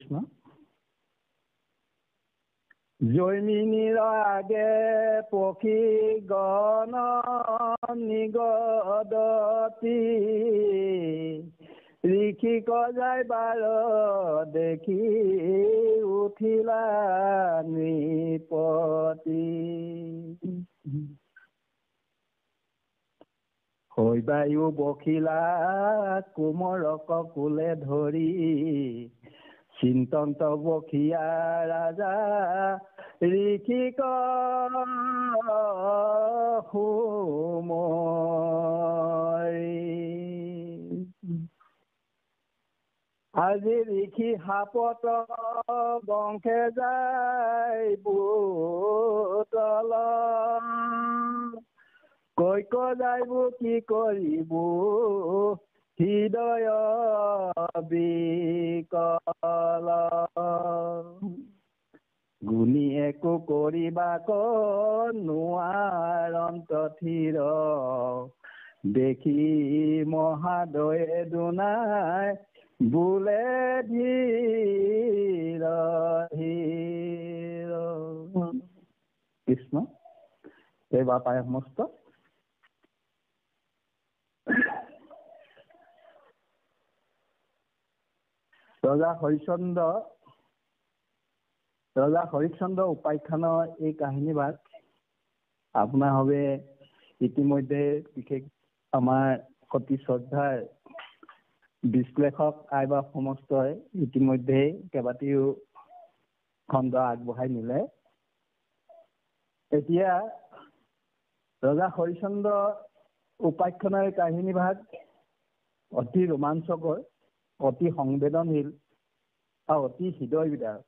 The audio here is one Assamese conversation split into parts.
কৃষ্ণ। জৈমিনীৰ আগে পক্ষী গণ নিগদতি, ঋষিক যায় বাৰ দেখি উঠিলা নৃপতি। হৈ বায়ু বখিলা কোমৰক কোলে ধৰি, চিন্তন্ত বখিয়া ৰাজা ঋষিক সুমৰি। আজি ঋষি সাপত বংশে যায় বুতল, কৈক যাইব কি কৰিব হৃদয় বিকল। গুণী একো কৰিবাক নোৱাৰন্ত থিৰ, দেখি মহাদয়ে দুনাই বোলে ধীৰ ধীৰ। কৃষ্ণ। এইবাৰ পায় সমস্ত। ৰজা হৰিশ্চন্দ্ৰ উপাখ্যানৰ এই কাহিনীভাগ আপোনাৰ হবে ইতিমধ্যে বিশেষ আমাৰ অতি শ্ৰদ্ধাৰ বিশ্লেষক আইবা সমস্তই ইতিমধ্যে কেইবাটিও খণ্ড আগবঢ়াই নিলে। এতিয়া ৰজা হৰিশ্চন্দ্ৰ উপাখ্যানৰ কাহিনীভাগ অতি ৰোমাঞ্চকৰ, অতি সংবেদনশীল আৰু অতি হৃদয় বিদাৰক।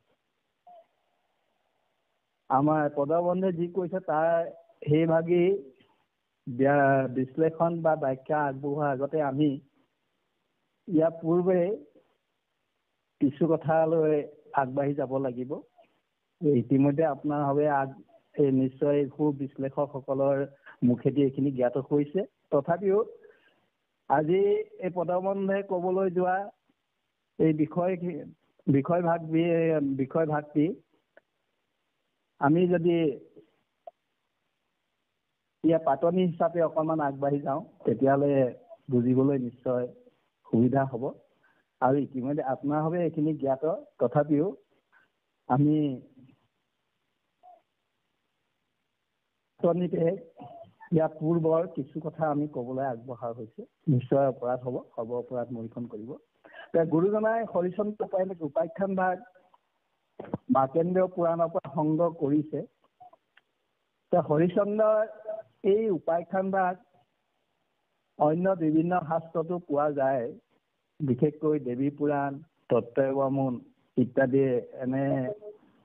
আমাৰ পদবন্ধে যি কৈছে তাৰ সেইভাগেই বিশ্লেষণ বা ব্যাখ্যা আগবঢ়োৱাৰ আগতে আমি ইয়াৰ পূৰ্বে কিছু কথালৈ আগবাঢ়ি যাব লাগিব। ইতিমধ্যে আপোনাৰ হবে নিশ্চয় সু-বিশ্লেষকসকলৰ মুখেদি এইখিনি জ্ঞাত হৈছে। তথাপিও আজি এই পদবন্ধে ক'বলৈ যোৱা এই বিষয়ভাগটি আমি যদি ইয়াৰ পাতনি হিচাপে অকণমান আগবাঢ়ি যাওঁ তেতিয়াহ'লে বুজিবলৈ নিশ্চয় সুবিধা হ'ব। আৰু ইতিমধ্যে আপোনাৰ হবে এইখিনি জ্ঞাত, তথাপিও আমি পাতনিতে ইয়াৰ পূৰ্বৰ কিছু কথা আমি ক'বলৈ আগবঢ়া হৈছে। নিশ্চয় অপৰাধ হ'ব, অপৰাধ মৰিখন কৰিব। গুৰুজনাই হৰিশ্চন্দ্ৰ উপাখ্যান ভাগ মাৰ্কণ্ডেয় পুৰাণৰ পৰা সংগ্ৰহ কৰিছে। হৰিশ্চন্দ্ৰৰ এই উপাখ্যান ভাগ অন্য বিভিন্ন শাস্ত্ৰতো পোৱা যায়, বিশেষকৈ দেৱী পুৰাণ, তত্ত্ববৰ্মন ইত্যাদি এনে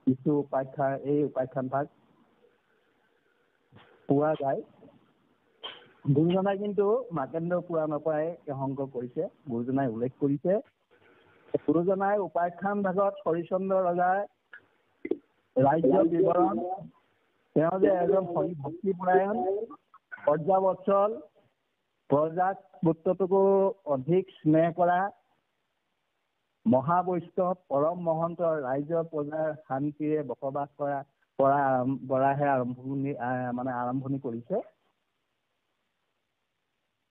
কিছু উপাখ্যান ভাগ পোৱা যায়। গুৰুজনাই কিন্তু মাৰ্কণ্ডেয় পুৰাণৰ পৰাই সংগ্ৰহ কৰিছে। গুৰুজনাই উল্লেখ কৰিছে, গুৰুজনাই উপাখ্যান ভাগত হৰিশ্চন্দ্ৰ ৰজাৰ ৰাজ্য বিৱৰণ, তেওঁ যে এজন ভক্তিপৰায়ণ, প্ৰজাবৎসল, প্ৰজাক পুত্ৰটোকো অধিক স্নেহ কৰা মহাবৈষ্ণৱ পৰম মহন্ত, ৰাইজৰ প্ৰজাৰ শান্তিৰে বসবাস কৰাহে আৰম্ভণি কৰিছে।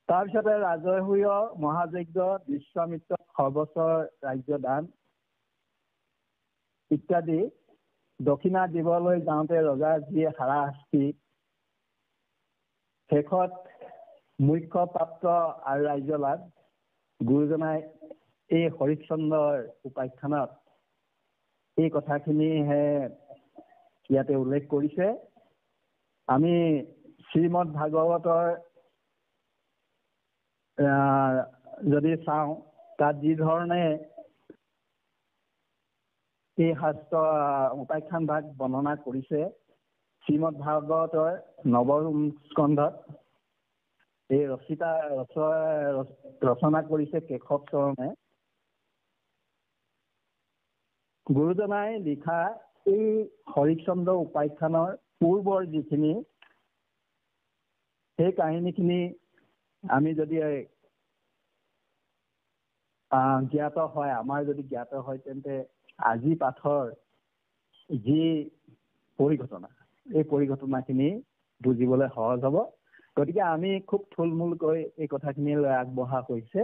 তাৰপিছতে ৰাজসূয় মহাযজ্ঞ, বিশ্বামিত্ৰ সৰ্বস্বৰ ৰাজ্য দান ইত্যাদি দক্ষিণা দিবলৈ যাওঁতে ৰজাৰ যি হাৰাশাস্তি, শেষত মুখ্য প্ৰাপ্ত আৰু ৰাজ্য লাভ, গুৰুজনাই এই হৰিশ্চন্দ্ৰৰ উপাখ্যানত এই কথাখিনিহে ইয়াতে উল্লেখ কৰিছে। আমি শ্ৰীমদ ভাগৱতৰ যদি চাওঁ, তাত যি ধৰণে এই শাস্ত্ৰ উপাখ্যান ভাগ বৰ্ণনা কৰিছে, শ্ৰীমদ ভাগৱতৰ নৱম স্কন্ধত এই ৰচনা কৰিছে কেশৱ চৰণে। গুৰুজনাই লিখা এই হৰিশ্চন্দ্ৰ উপাখ্যানৰ পূৰ্বৰ যিখিনি সেই কাহিনীখিনি আমি যদি জ্ঞাত হয়, আমাৰ যদি জ্ঞাত হয়, তেন্তে আজি পাঠৰ যি পৰিঘটনা, এই পৰিঘটনাখিনি বুজিবলৈ সহজ হ'ব। গতিকে আমি খুব থুলমূলকৈ এই কথাখিনি আগবঢ়া হৈছে।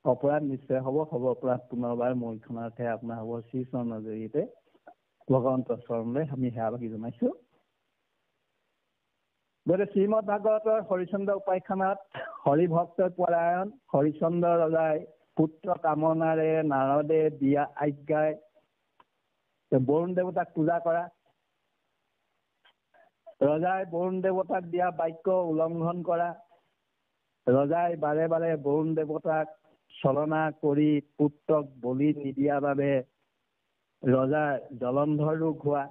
অপৰাধ নিশ্চয় হ'ব, অপৰাধ পুনৰবাৰ মৰিখনাৰ্থে আপোনাৰ হ'ব শ্ৰীচৰণৰ জৰিয়তে ভগৱন্তৰ চৰণলৈ আমি সেৱা ভাগি জনাইছোঁ। গতিকে শ্ৰীমদ ভাগৱতৰ হৰিচন্দ্ৰ উপাখ্যানত হৰিভক্ত পৰায়ণ হৰিচন্দ্ৰ ৰজাই পুত্ৰ কামনাৰে নাৰদে দিয়া আজ্ঞাই বৰুণ দেৱতাক পূজা কৰা। ৰজাই বৰুণ দেৱতাক দিয়া বাক্য উলংঘন কৰা। ৰজাই বাৰে বাৰে বৰুণ দেৱতাক ছলনা কৰি পুত্ৰক বলি নিদিয়াৰ বাবে ৰজাৰ জলন্ধৰ ৰোগ হোৱা।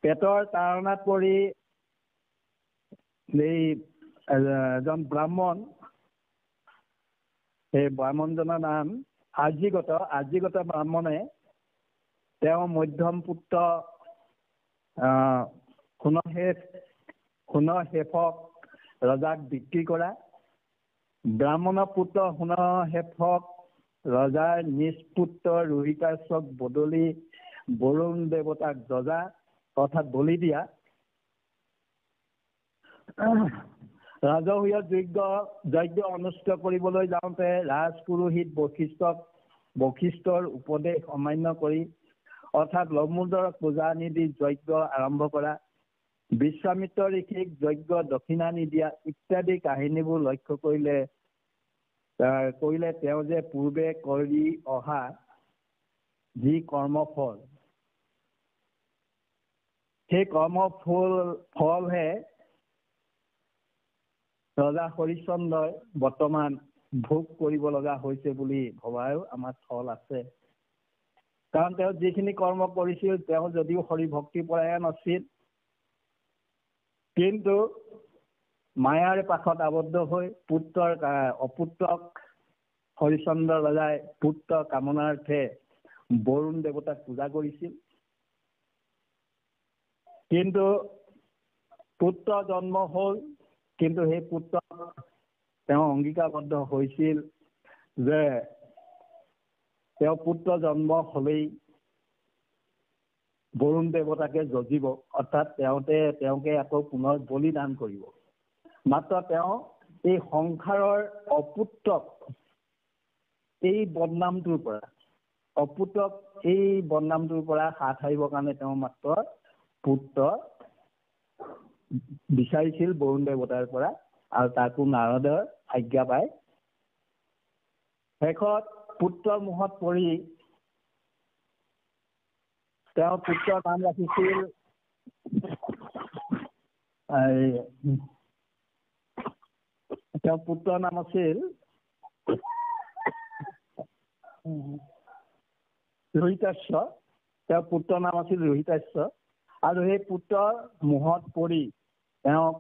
পেটৰ তাৰণাত পৰি এজন ব্ৰাহ্মণ, সেই ব্ৰাহ্মণজনৰ নাম আৰ্যিগত ব্ৰাহ্মণে তেওঁ মধ্যম পুত্ৰ সোণশেফক ৰজাক বিক্ৰী কৰা। ব্ৰাহ্মণৰ পুত্ৰ সোণশেফক ৰজাৰ নিজ পুত্ৰ ৰোহিতাশ্বক বদলি বৰুণ দেৱতাক যজা অৰ্থাৎ বলি দিয়া। ৰাজহুৱা যজ্ঞ অনুষ্ঠিত কৰিবলৈ যাওঁতে ৰাজপুৰোহিত বশিষ্ঠৰ উপদেশ অমান্য কৰি অৰ্থাৎ লমুদ্ৰক পূজা নিদি যজ্ঞ আৰম্ভ কৰা। বিশ্বামিত্ৰ ঋষিক যজ্ঞ দক্ষিণা নিদিয়া ইত্যাদি কাহিনীবোৰ লক্ষ্য কৰিলে তেওঁ যে পূৰ্বে কৰি অহা যি কৰ্মফল, সেই ফলহে ৰজা হৰিশ্চন্দ্ৰই বৰ্তমান ভোগ কৰিব লগা হৈছে বুলি ভবাৰো আমাৰ থল আছে। কাৰণ তেওঁ যিখিনি কৰ্ম কৰিছিল, তেওঁ যদিও হৰিভক্তি পৰায়ণ আছিল, কিন্তু মায়াৰ পাশত আবদ্ধ হৈ অপুত্ৰক হৰিশ্চন্দ্ৰ ৰজাই পুত্ৰ কামনাৰ্থে বৰুণ দেৱতাক পূজা কৰিছিল। কিন্তু পুত্ৰ জন্ম হ'ল, কিন্তু সেই পুত্ৰক তেওঁ অংগীকাৰবদ্ধ হৈছিল যে তেওঁ পুত্ৰ জন্ম হ'লেই বৰুণ দেৱতাকে যজিব, অৰ্থাৎ তেওঁকে আকৌ পুনৰ বলিদান কৰিব। মাত্ৰ তেওঁ এই সংসাৰৰ অপুত্ৰক এই বদনামটোৰ পৰা হাত সাৰিবৰ কাৰণে তেওঁ মাত্ৰ পুত্ৰ বিচাৰিছিল বৰুণ দেৱতাৰ পৰা, আৰু তাকো নাৰদৰ আজ্ঞা পায়। শেষত পুত্ৰৰ মুখত পৰি তেওঁ পুত্ৰৰ নাম ৰাখিছিল ৰোহিতাশ্ব। তেওঁৰ পুত্ৰৰ নাম আছিল ৰোহিতাশ্ব। আৰু সেই পুত্ৰৰ মুখত পৰি তেওঁক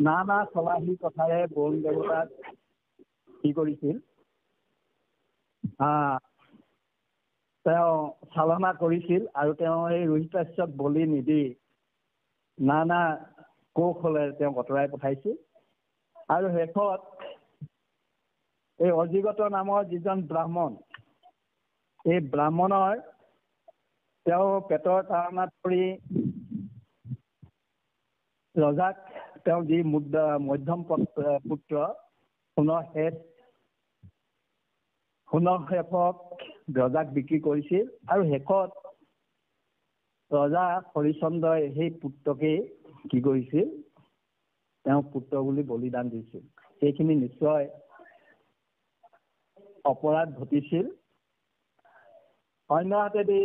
নানা চলাহী কথাৰে বৰুণ দেৱতাক কি কৰিছিল, তেওঁ চালনা কৰিছিল। আৰু তেওঁ এই ৰোহিতাশ্বক বলি নিদি নানা কৌশলেৰে তেওঁক আঁতৰাই পঠাইছিল। আৰু শেষত এই অজিগত নামৰ যিজন ব্ৰাহ্মণ, এই ব্ৰাহ্মণৰ তেওঁ পেটৰ তাৰণাত পৰি ৰজাক তেওঁ যি মধ্যম পুত্ৰ সোণশেফক ৰজাক বিক্ৰী কৰিছিল। আৰু শেষত ৰজা হৰিশ্চন্দ্ৰই সেই পুত্ৰকেই কি কৰিছিল, তেওঁ পুত্ৰ বুলি বলিদান দিছিল। সেইখিনি নিশ্চয় অপৰাধ ঘটিছিল। অন্য হাতেদি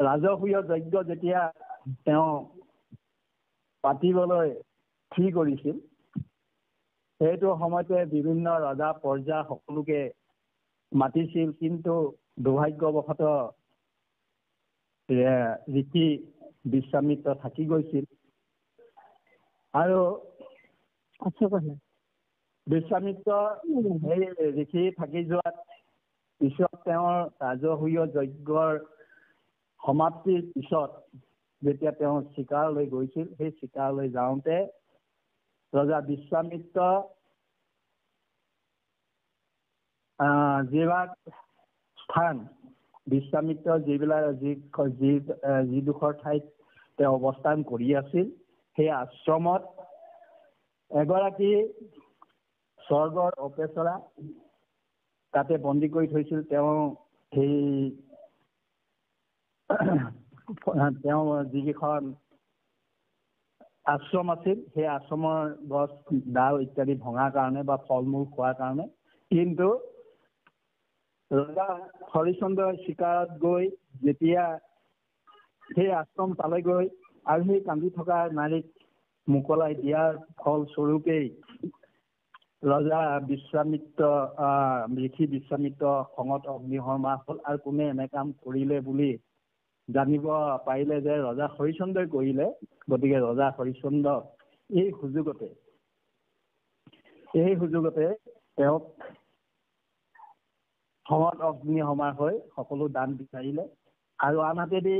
ৰাজহুৱা যজ্ঞ যেতিয়া তেওঁ পাতিবলৈ ঠিক কৰিছিল, সেইটো সময়তে বিভিন্ন ৰজা প্ৰজা সকলোকে মাতিছিল, কিন্তু দুৰ্ভাগ্যবশতঃ ঋষি বিশ্বামিত্ৰ থাকি গৈছিল। আৰু বিশ্বামিত্ৰ সেই ঋষি থাকি যোৱাত পিছত তেওঁৰ ৰাজহুৱা যজ্ঞৰ সমাপ্তিৰ পিছত যেতিয়া তেওঁ চিকাৰলৈ গৈছিল, সেই চিকাৰলৈ যাওঁতে ৰজা বিশ্বামিত্ৰ যিবাক স্থান বিশ্বামিত্ৰ যিডোখৰ ঠাইত তেওঁ অৱস্থান কৰি আছিল সেই আশ্ৰমত এগৰাকী স্বৰ্গৰ অপেচৰা তাতে বন্দী কৰি থৈছিল। তেওঁ যিকেইখন আশ্ৰম আছিল সেই আশ্ৰমৰ গছ ডাল ইত্যাদি ভঙাৰ কাৰণে বা ফল মূল খোৱাৰ কাৰণে, কিন্তু ৰজা হৰিশ্চন্দ্ৰই চিকাৰত গৈ যেতিয়া সেই আশ্ৰম পালেগৈ আৰু সেই কান্দি থকা নাৰীক মোকলাই দিয়াৰ ফলস্বৰূপেই ৰজা ঋষি বিশ্বামিত্ৰ খঙত অগ্নিশৰ্মা হ'ল আৰু কোনে এনে কাম কৰিলে বুলি জানিব পাৰিলে যে ৰজা হৰিশ্চন্দ্ৰই কৰিলে। গতিকে ৰজা হৰিশ্চন্দ্ৰ এই সুযোগতে তেওঁক খঙত অগ্নিশৰ্মা হৈ সকলো দান বিচাৰিলে। আৰু আনহাতেদি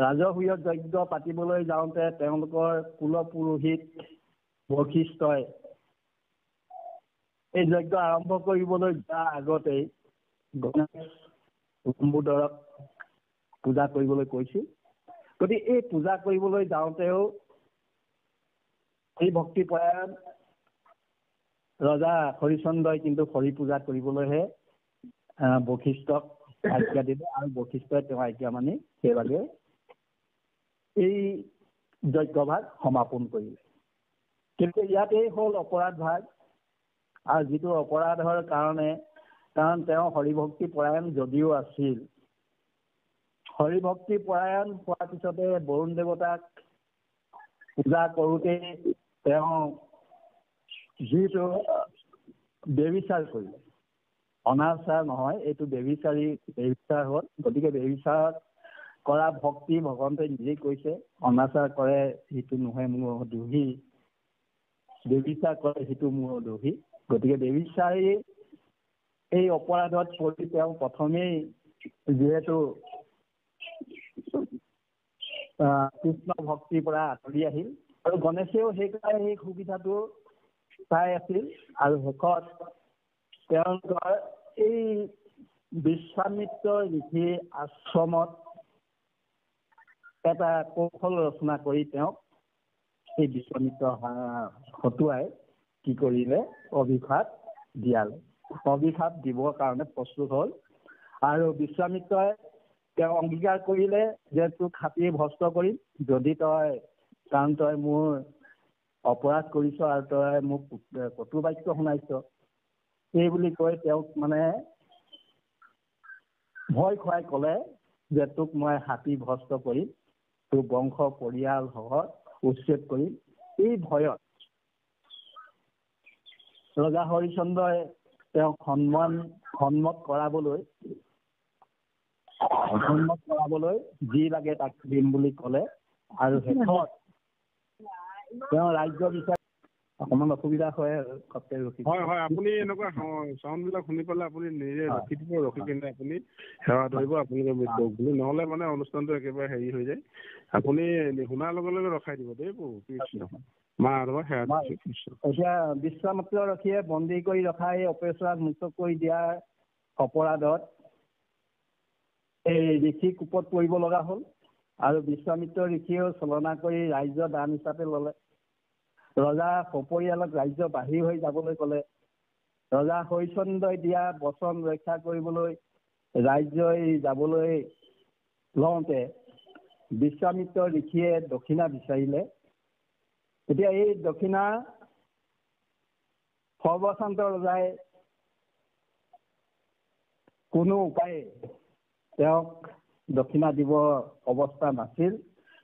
ৰাজহুৱা যজ্ঞ পাতিবলৈ যাওঁতে তেওঁলোকৰ কুলপুৰোহিত বশিষ্ঠই এই যজ্ঞ আৰম্ভ কৰিবলৈ যোৱাৰ আগতেই গণেশ লম্বোদৰক পূজা কৰিবলৈ কৈছিল। গতিকে এই পূজা কৰিবলৈ যাওঁতেও এই ভক্তিপৰায়ণ ৰজা হৰিশ্চন্দ্ৰই কিন্তু হৰি পূজা কৰিবলৈহে বশিষ্ঠক আজ্ঞা দিলে আৰু বশিষ্ঠই তেওঁ আজ্ঞা মানি সেইভাগে এই যজ্ঞভাগ সমাপন কৰিলে। কিন্তু ইয়াতেই হ'ল অপৰাধ ভাগ। আৰু যিটো অপৰাধৰ কাৰণ তেওঁ হৰিভক্তি পৰায়ণ যদিও আছিল, হৰিভক্তি পৰায়ণ হোৱাৰ পিছতে বৰুণ দেৱতাক পূজা কৰোঁতে তেওঁ যিটো বেবিচাৰ কৰিলে, অনাচাৰ নহয়, এইটো বেবিচাৰ হ'ল। গতিকে বেবিচাৰ কৰা ভক্তি ভগৱন্তই নিজেই কৈছে, অনাচাৰ কৰে সিটো নোহে মোৰ দোষী, বেবিচাৰ কৰে সিটো মোৰ দোষী। গতিকে বেবিচাৰী এই অপৰাধত পৰি তেওঁ প্ৰথমেই যিহেতু কৃষ্ণ ভক্তিৰ পৰা আঁতৰি আহিল আৰু গণেশেও সেইকাৰণে এই সুবিধাটো চাই আছিল। আৰু শেষত তেওঁলোকৰ এই বিশ্বামিত্ৰ ঋষি আশ্ৰমত এটা কৌশল ৰচনা কৰি তেওঁক এই বিশ্বামিত্ৰ হতুৱাই কি কৰিলে, অভিশাপ দিয়ালে। অভিশাপ দিবৰ কাৰণে প্ৰস্তুত হ'ল। আৰু বিশ্বামিত্ৰই তেওঁ অংগীকাৰ কৰিলে যে তোক হাতী ভস্ত কৰিম যদি কাৰণ তই মোৰ অপৰাধ কৰিছ আৰু তই মোক কটু বাক্য শুনাইছ, এই বুলি কৈ তেওঁক মানে ভয় খুৱাই ক'লে যে তোক মই হাতী ভস্ত কৰিম, তোৰ বংশ পৰিয়াল সহ উচ্ছেদ কৰিম। এই ভয়ত ৰজা হৰিশ্চন্দ্ৰই তেওঁক সন্মত কৰাবলৈ যি লাগে তাক দিম বুলি ক'লে। আৰু শেষত তেওঁ ৰাজ্য বিচাৰি অকণমান অসুবিধা হয় আৰু হয় আপুনি এনেকুৱা চাউণ্ড বিলাক শুনি পালে আপুনি নিজে ৰখি দিব, ৰখি কিনে আপুনি সেৱা ধৰিব আপোনালোকে বুলি, নহ'লে মানে অনুষ্ঠানটো একেবাৰে হেৰি হৈ যায়। আপুনি শুনাৰ লগে লগে ৰখাই দিব দেই কৃষ্ণ। এতিয়া বিশ্বামিত্ৰ ৰখিয়ে বন্দী কৰি ৰখা এই অপেচৰাক মুক্ত কৰি দিয়াৰ অপৰাধত এই ঋষি কোপত পৰিব লগা হ'ল। আৰু বিশ্বামিত্ৰ ঋষিয়েও চলনা কৰি ৰাজ্য দান হিচাপে ল'লে। ৰজা সপৰিয়ালক ৰাজ্য বাহিৰ হৈ যাবলৈ ক'লে। ৰজা হৰিশ্চন্দ্ৰই দিয়া বচন ৰক্ষা কৰিবলৈ ৰাজ্যই যাবলৈ লওঁতে বিশ্বামিত্ৰ ঋষিয়ে দক্ষিণা বিচাৰিলে। এতিয়া এই দক্ষিণা সৰ্বশান্ত ৰজাই কোনো উপায়ে তেওঁক দক্ষিণা দিব অৱস্থা নাছিল।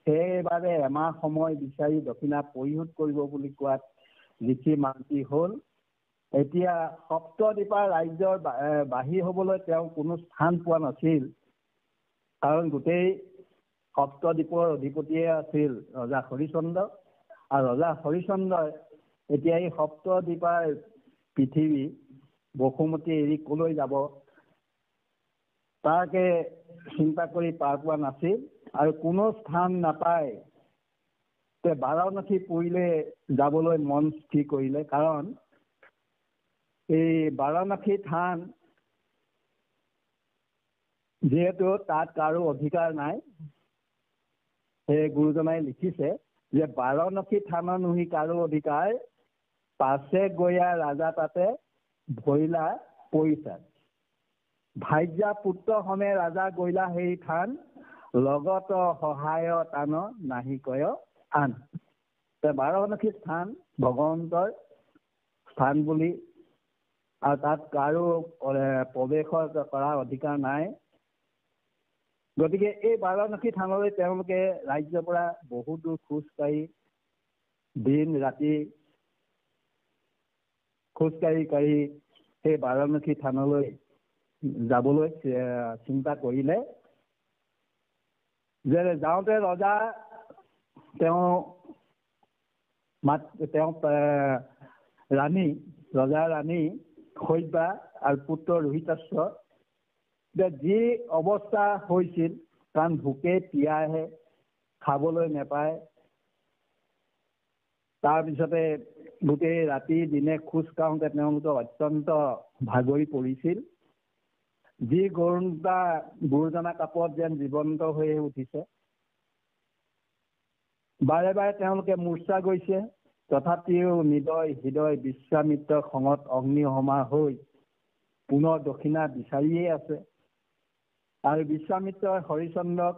সেইবাবে এমাহ সময় বিচাৰি দক্ষিণা পৰিশোধ কৰিব বুলি কোৱাত ঋষি মান্তি হ'ল। এতিয়া সপ্তদ্বীপৰ ৰাজ্যৰ বাহিৰ হ'বলৈ তেওঁ কোনো স্থান পোৱা নাছিল, কাৰণ গোটেই সপ্তদ্বীপৰ অধিপতিয়ে আছিল ৰজা হৰিশ্চন্দ্ৰ। আৰু ৰজা হৰিশ্চন্দ্ৰই এতিয়া এই সপ্তদ্বীপৰ পৃথিৱী বসুমতী এৰি কলৈ যাব তাকে চিন্তা কৰি পাৰ পোৱা নাছিল। আৰু কোনো স্থান নাপায় বাৰাণসী পুৰীলে যাবলৈ মন স্থিৰ কৰিলে, কাৰণ এই বাৰাণসী থান যিহেতু তাত কাৰো অধিকাৰ নাই, সেই গুৰুজনাই লিখিছে যে 12নখী থান নুহি কাৰো অধিকাৰ, পাছে গয়া ৰাজা তাতে ভৈলা পৰিচাৰ। ভাজ্যা পুত্ৰ সমেত ৰাজা গইলা সেই থান, লগত সহায় টান নাহি কয় আন। 12নখী স্থান ভগৱন্তৰ স্থান বুলি, আৰু তাত কাৰো প্ৰৱেশ কৰা অধিকাৰ নাই। গতিকে এই 12নখী থানলৈ তেওঁলোকে ৰাজ্যৰ পৰা বহু দূৰ খোজকাঢ়ি দিন ৰাতি খোজকাঢ়ি সেই 12নখী থানলৈ যাবলৈ চিন্তা কৰিলে। যে যাওঁতে ৰজা ৰজা ৰাণী শৈব্যা আৰু পুত্ৰ ৰোহিতাশ্ব যি অৱস্থা হৈছিল, কাৰণ ভোকে পিয়াহে খাবলৈ নেপায়, তাৰপিছতে গোটেই ৰাতি দিনে খোজ কাঢ়োতে তেওঁলোকে অত্যন্ত ভাগৰি পৰিছিল। যি গুৰুজনা কাপত যেন জীৱন্ত হৈ উঠিছে। বাৰে বাৰে তেওঁলোকে মূৰ্ছা গৈছে, তথাপিও হৃদয় বিশ্বামিত্ৰ খঙত অগ্নিসমাৰ হৈ পুনৰ দক্ষিণা বিচাৰিয়ে আছে। আৰু বিশ্বামিত্ৰই হৰিচন্দ্ৰক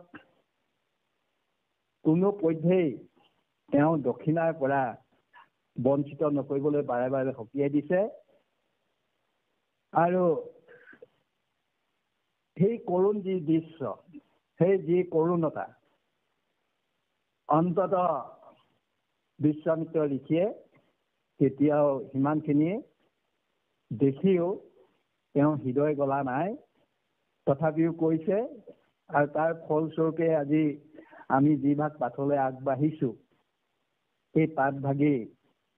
কোনোপধ্যেই তেওঁ দক্ষিণাৰ পৰা বঞ্চিত নকৰিবলৈ বাৰে বাৰে সকীয়াই দিছে। আৰু সেই কৰুণ যি দৃশ্য, সেই যি কৰুণতা, অন্তত বিশ্বামিত্ৰ ঋষিয়ে কেতিয়াও সিমানখিনি দেখিও তেওঁ হৃদয় গলা নাই। তথাপিও কৈছে, আৰু তাৰ ফলস্বৰূপে আজি আমি যি ভাগ পাঠলৈ আগবাঢ়িছো, এই পাঠ ভাগি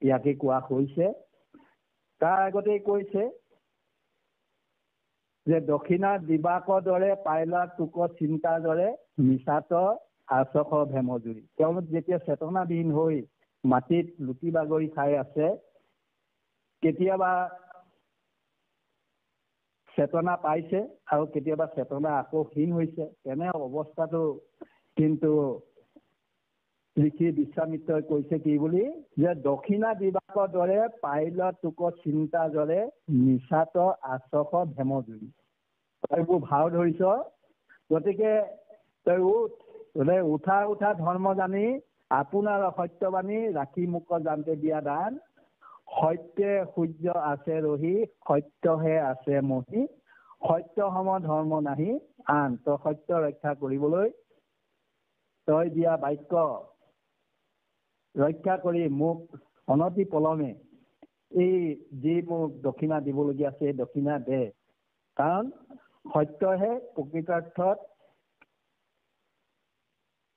ইয়াকে কোৱা হৈছে। তাৰ আগতেই কৈছে যে দক্ষিণা দিবাকৰ দৰে পাইলা তোক চিন্তাৰ দৰে মিছাত আচখ ভেমজুৰি। তেওঁলোক যেতিয়া চেতনাবিহীন হৈ মাটিত লুটি বাগৰি খাই আছে, কেতিয়াবা চেতনা পাইছে আৰু কেতিয়াবা চেতনা আকৌ হীন হৈছে। তেনে অৱস্থাটো কিন্তু ঋষি বিশ্বামিত্ৰই কৈছে কি বুলি, যে দক্ষিণা দিবাকৰ দৰে পাইল তোক চিন্তা দৰে নিশাত আচখ ভেমজুৰি। তই এইবোৰ ভাও ধৰিছ, গতিকে তই উঠা ধৰ্ম জানি আপোনাৰ সত্যবাণী ৰাখি মোক জানতে দিয়া দান। সত্যে সূৰ্য আছে ৰহি, সত্যহে আছে মহি, সত্য সম ধৰ্ম নাহি আন। তই সত্য ৰক্ষা কৰিবলৈ তই দিয়া বাক্য ৰক্ষা কৰি মোক অনতি পলমে এই যি মোক দক্ষিণা দিবলগীয়া আছে দক্ষিণা দে। কাৰণ সত্যহে প্ৰকৃতাৰ্থত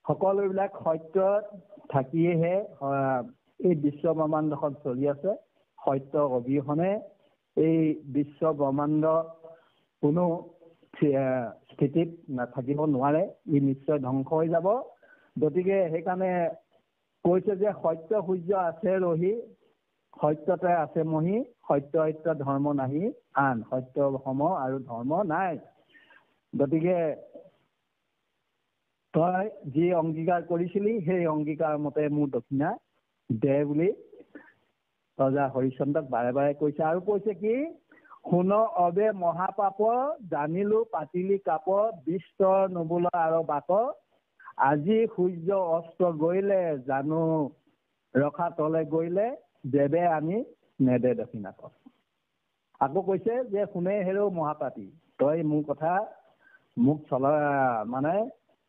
সকলোবিলাক সত্যত থাকিয়েহে এই বিশ্ব ব্ৰহ্মাণ্ডখন চলি আছে। সত্য অবিহনে এই বিশ্ব ব্ৰহ্মাণ্ড কোনো স্থিতিত নাথাকিব নোৱাৰে, ই নিশ্চয় ধ্বংস হৈ যাব। গতিকে সেইকাৰণে কৈছে যে সত্য সূৰ্য আছে ৰহি, সত্যতে আছে মহি, সত্য ধৰ্ম নাহি আন। সত্য সম আৰু ধৰ্ম নাই। গতিকে তই যি অংগীকাৰ কৰিছিলি সেই অংগীকাৰ মতে মোৰ দক্ষিণা দে বুলি ৰজা হৰিচন্দ্ৰক বাৰে বাৰে কৈছে। আৰু কৈছে কি, শুন অবে মহাপাপ, জানিলো পাতিলি কাপ, বিস্তৰ নবোলা আৰু বাক, আজি সূৰ্য অস্ত গইলে, জানো ৰখা তলে গইলে, দেৱে আনি নেদে দক্ষিণাক। আকৌ কৈছে যে শুনে হেৰৌ মহাপাপী, তই মোৰ কথা মোক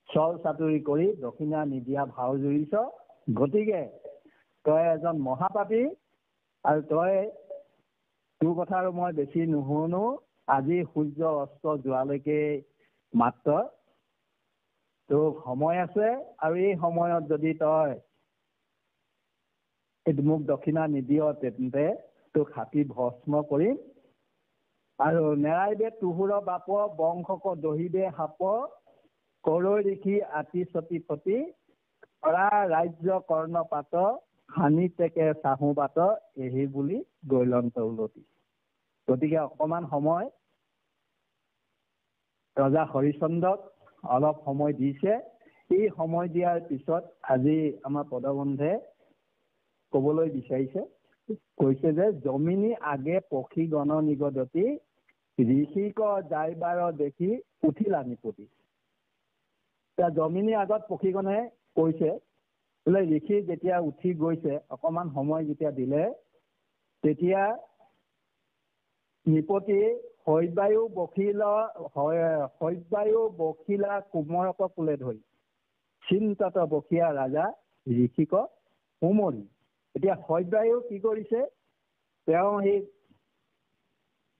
চল চাতুৰি কৰি দক্ষিণা নিদিয়া ভাও জুৰিছ। গতিকে তই এজন মহাপাপী, আৰু তোৰ কথা আৰু মই বেছি নুশুনো। আজি সূৰ্য অস্ত যোৱালৈকে মাত্ৰ তোৰ সময় আছে, আৰু এই সময়ত যদি তই মোক দক্ষিণা নিদিয় তেন্তে তোক হাতী ভস্ম কৰিম। আৰু নেৰাইবে তুহুৰ বাপ, বংশক দহিবে সাপ, কৰৈ ঋষি আতি চতি ফতি, কৰা ৰাজ্য কৰ্ণপাত, হানি তেকে চাহু বাট, এহি বুলি গৈলন্ত উলটি। গতিকে অকমান সময় ৰজা হৰিশ্চন্দ্ৰক অলপ সময় দিছে। এই সময় দিয়াৰ পিছত আজি আমাৰ পদবন্ধে ক'বলৈ বিচাৰিছে, কৈছে যে জমিনী আগে পক্ষী গণ নিগদতি ঋষিক যাইবাৰ দেখি উঠিলা নিপতি। জমিনীৰ আগত পক্ষীগণে কৈছে বোলে ঋষি যেতিয়া উঠি গৈছে, অকমান সময় যেতিয়া দিলে, তেতিয়া নিপতি শৈবায়ু বখিলা কোমৰক কোলে ধৰি চিন্তাত বসিয়া ৰাজা ঋষিক উমৰি। এতিয়া শৈবায়ু কি কৰিছে, তেওঁ সেই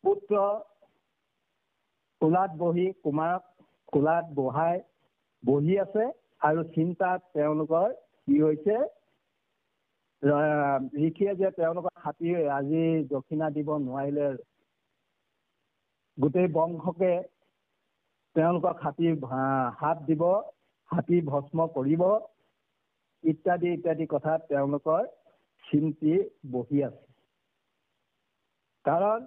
পুত্ৰ কোলাত বহি কুমাৰক কোলাত বহি আছে আৰু চিন্তাত তেওঁলোকৰ কি হৈছে, ঋষিয়ে যে তেওঁলোকৰ হাতী আজি দক্ষিণা দিব নোৱাৰিলে, গোটেই বংশকে তেওঁলোকক হাত দিব, হাতী ভস্ম কৰিব, ইত্যাদি ইত্যাদি কথাত তেওঁলোকৰ চিন্তি বহি আছে। কাৰণ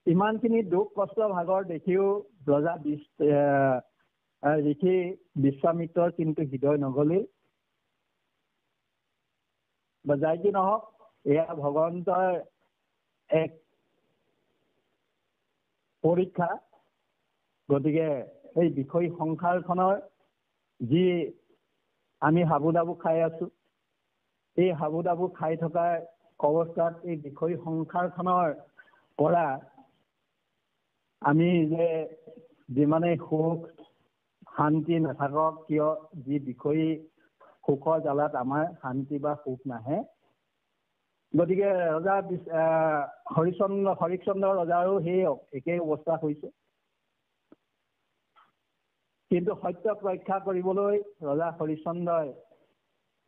ইমানখিনি দুখ কষ্ট ভাগৰ দেখিও ৰজা ঋষি বিশ্বামিত্ৰৰ কিন্তু হৃদয় নগলিল। বা যাই কি নহওক, এয়া ভগৱন্তৰ এক পৰীক্ষা। গতিকে এই বিষয় সংসাৰখনৰ যি আমি হাবু ডাবু খাই আছো, এই হাবু ডাবু খাই থকাৰ অৱস্থাত এই বিষয় সংসাৰখনৰ পৰা আমি যে যিমানেই সুখ শান্তি নাথাকক কিয়, যি বিষয়ী সুখৰ জ্বালাত আমাৰ শান্তি বা সুখ নাহে। গতিকে ৰজা হৰিশ্চন্দ্ৰ ৰজাৰো সেই একেই অৱস্থা হৈছে। কিন্তু সত্যক ৰক্ষা কৰিবলৈ ৰজা হৰিশ্চন্দ্ৰই